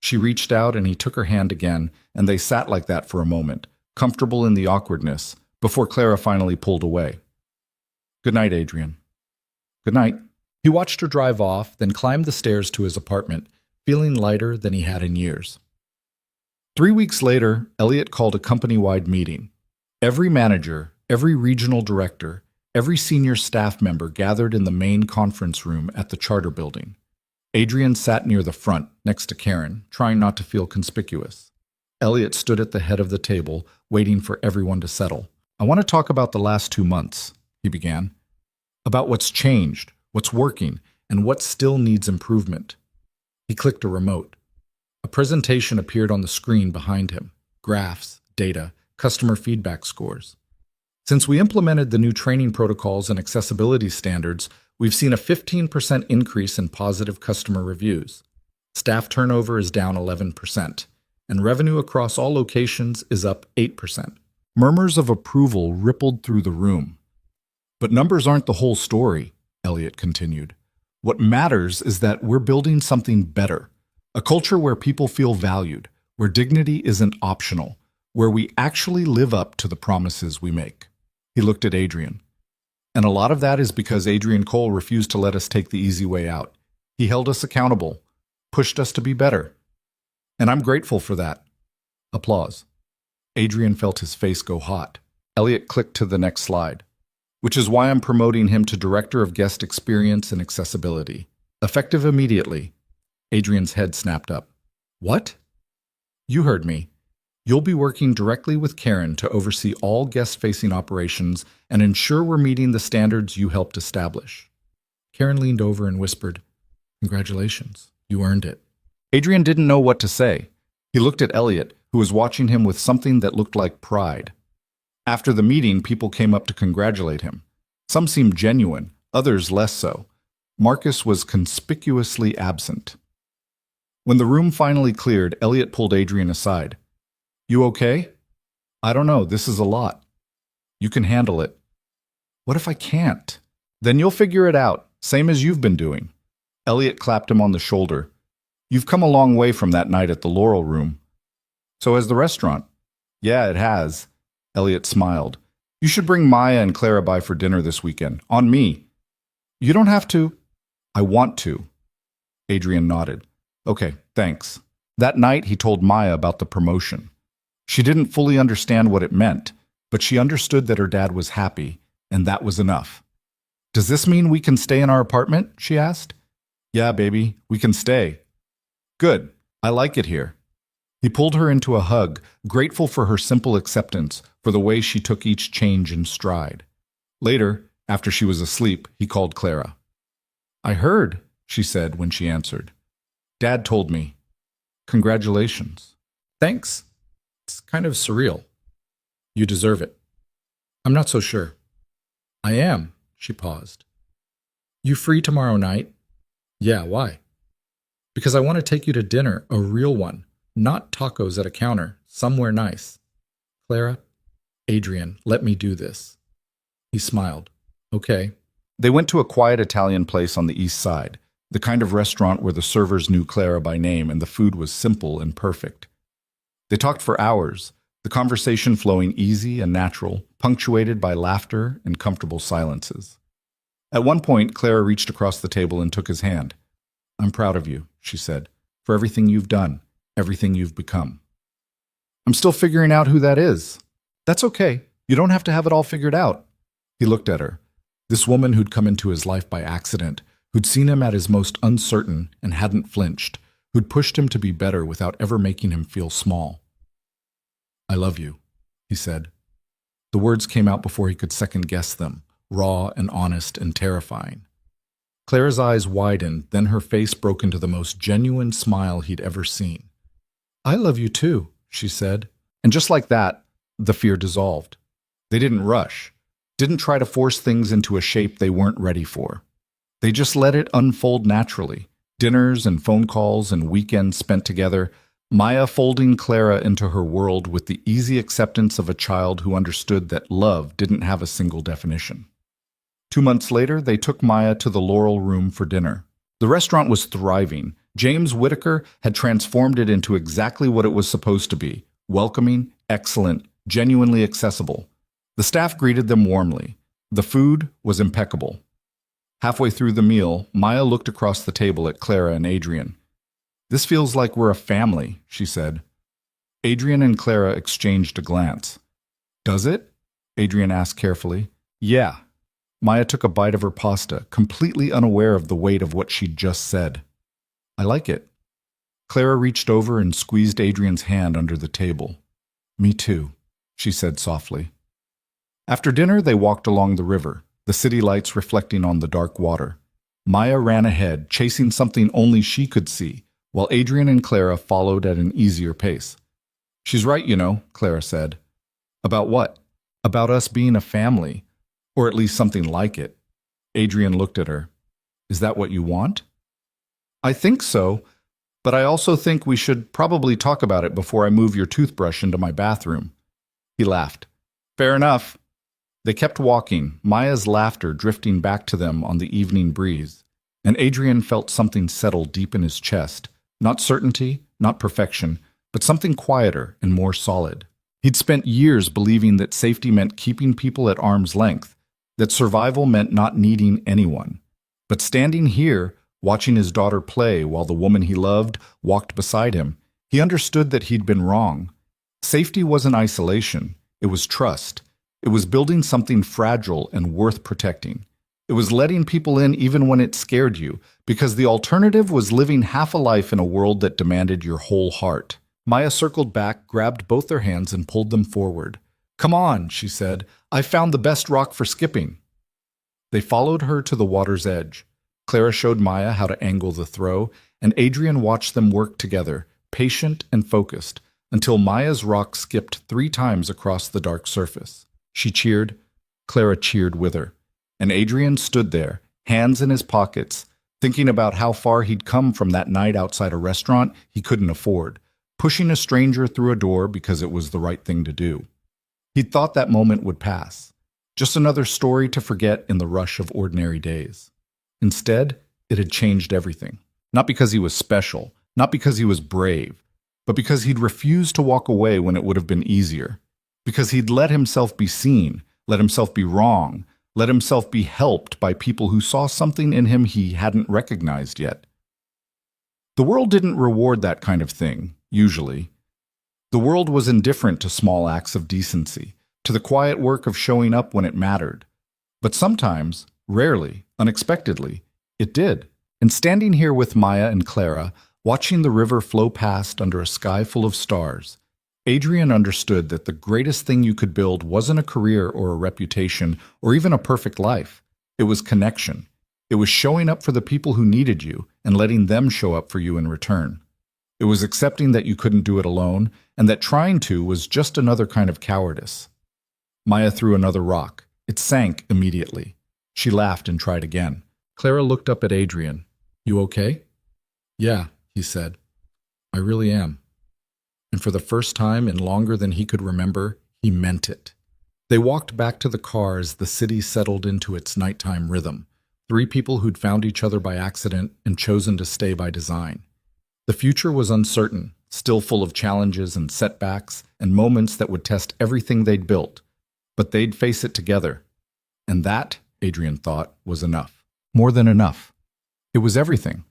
She reached out and he took her hand again, and they sat like that for a moment, comfortable in the awkwardness, before Clara finally pulled away. Good night, Adrian. Good night. He watched her drive off, then climbed the stairs to his apartment, feeling lighter than he had in years. 3 weeks later, Elliot called a company-wide meeting. Every manager, every regional director, every senior staff member gathered in the main conference room at the charter building. Adrian sat near the front, next to Karen, trying not to feel conspicuous. Elliot stood at the head of the table, waiting for everyone to settle. I want to talk about the last 2 months, he began. About what's changed, what's working, and what still needs improvement. He clicked a remote. A presentation appeared on the screen behind him. Graphs, data, customer feedback scores. Since we implemented the new training protocols and accessibility standards, we've seen a 15% increase in positive customer reviews. Staff turnover is down 11%. and revenue across all locations is up 8%. Murmurs of approval rippled through the room. But numbers aren't the whole story, Elliot continued. What matters is that we're building something better, a culture where people feel valued, where dignity isn't optional, where we actually live up to the promises we make. He looked at Adrian. And a lot of that is because Adrian Cole refused to let us take the easy way out. He held us accountable, pushed us to be better. And I'm grateful for that. Applause. Adrian felt his face go hot. Elliot clicked to the next slide, which is why I'm promoting him to Director of Guest Experience and Accessibility. Effective immediately. Adrian's head snapped up. What? You heard me. You'll be working directly with Karen to oversee all guest-facing operations and ensure we're meeting the standards you helped establish. Karen leaned over and whispered, Congratulations, you earned it. Adrian didn't know what to say. He looked at Elliot, who was watching him with something that looked like pride. After the meeting, people came up to congratulate him. Some seemed genuine, others less so. Marcus was conspicuously absent. When the room finally cleared, Elliot pulled Adrian aside. You okay? I don't know, this is a lot. You can handle it. What if I can't? Then you'll figure it out, same as you've been doing. Elliot clapped him on the shoulder. You've come a long way from that night at the Laurel Room. So has the restaurant. Yeah, it has. Elliot smiled. You should bring Maya and Clara by for dinner this weekend. On me. You don't have to. I want to. Adrian nodded. Okay, thanks. That night he told Maya about the promotion. She didn't fully understand what it meant, but she understood that her dad was happy, and that was enough. Does this mean we can stay in our apartment? She asked. Yeah, baby, we can stay. Good. I like it here. He pulled her into a hug, grateful for her simple acceptance, for the way she took each change in stride. Later, after she was asleep, he called Clara. I heard, she said when she answered. Dad told me. Congratulations. Thanks. It's kind of surreal. You deserve it. I'm not so sure. I am, she paused. You free tomorrow night? Yeah, why? Because I want to take you to dinner, a real one, not tacos at a counter, somewhere nice. Clara, Adrian, let me do this. He smiled. Okay. They went to a quiet Italian place on the east side, the kind of restaurant where the servers knew Clara by name and the food was simple and perfect. They talked for hours, the conversation flowing easy and natural, punctuated by laughter and comfortable silences. At one point, Clara reached across the table and took his hand. I'm proud of you, she said, for everything you've done, everything you've become. I'm still figuring out who that is. That's okay. You don't have to have it all figured out. He looked at her. This woman who'd come into his life by accident, who'd seen him at his most uncertain and hadn't flinched, who'd pushed him to be better without ever making him feel small. I love you, he said. The words came out before he could second-guess them, raw and honest and terrifying. Clara's eyes widened, then her face broke into the most genuine smile he'd ever seen. I love you too, she said. And just like that, the fear dissolved. They didn't rush, didn't try to force things into a shape they weren't ready for. They just let it unfold naturally. Dinners and phone calls and weekends spent together, Maya folding Clara into her world with the easy acceptance of a child who understood that love didn't have a single definition. 2 months later, they took Maya to the Laurel Room for dinner. The restaurant was thriving. James Whitaker had transformed it into exactly what it was supposed to be: welcoming, excellent, genuinely accessible. The staff greeted them warmly. The food was impeccable. Halfway through the meal, Maya looked across the table at Clara and Adrian. This feels like we're a family, she said. Adrian and Clara exchanged a glance. Does it? Adrian asked carefully. Yeah. Maya took a bite of her pasta, completely unaware of the weight of what she'd just said. I like it. Clara reached over and squeezed Adrian's hand under the table. Me too, she said softly. After dinner, they walked along the river, the city lights reflecting on the dark water. Maya ran ahead, chasing something only she could see, while Adrian and Clara followed at an easier pace. She's right, you know, Clara said. About what? About us being a family, or at least something like it. Adrian looked at her. Is that what you want? I think so, But I also think we should probably talk about it before I move your toothbrush into my bathroom. He laughed. Fair enough. They kept walking, Maya's laughter drifting back to them on the evening breeze, and Adrian felt something settle deep in his chest, not certainty, not perfection, but something quieter and more solid. He'd spent years believing that safety meant keeping people at arm's length, that survival meant not needing anyone. But standing here, watching his daughter play while the woman he loved walked beside him, he understood that he'd been wrong. Safety wasn't isolation, it was trust. It was building something fragile and worth protecting. It was letting people in even when it scared you, because the alternative was living half a life in a world that demanded your whole heart. Maya circled back, grabbed both their hands, and pulled them forward. Come on, she said. I found the best rock for skipping. They followed her to the water's edge. Clara showed Maya how to angle the throw, and Adrian watched them work together, patient and focused, until Maya's rock skipped 3 times across the dark surface. She cheered. Clara cheered with her. And Adrian stood there, hands in his pockets, thinking about how far he'd come from that night outside a restaurant he couldn't afford, pushing a stranger through a door because it was the right thing to do. He'd thought that moment would pass, just another story to forget in the rush of ordinary days. Instead, it had changed everything. Not because he was special, not because he was brave, but because he'd refused to walk away when it would have been easier. Because he'd let himself be seen, let himself be wrong, let himself be helped by people who saw something in him he hadn't recognized yet. The world didn't reward that kind of thing, usually. The world was indifferent to small acts of decency, to the quiet work of showing up when it mattered. But sometimes, rarely, unexpectedly, it did. And standing here with Maya and Clara, watching the river flow past under a sky full of stars, Adrian understood that the greatest thing you could build wasn't a career or a reputation or even a perfect life. It was connection. It was showing up for the people who needed you and letting them show up for you in return. It was accepting that you couldn't do it alone and that trying to was just another kind of cowardice. Maya threw another rock. It sank immediately. She laughed and tried again. Clara looked up at Adrian. You okay? Yeah, he said. I really am. And for the first time in longer than he could remember, he meant it. They walked back to the car as the city settled into its nighttime rhythm. 3 people who'd found each other by accident and chosen to stay by design. The future was uncertain, still full of challenges and setbacks and moments that would test everything they'd built. But they'd face it together. And that, Adrian thought, was enough. More than enough. It was everything.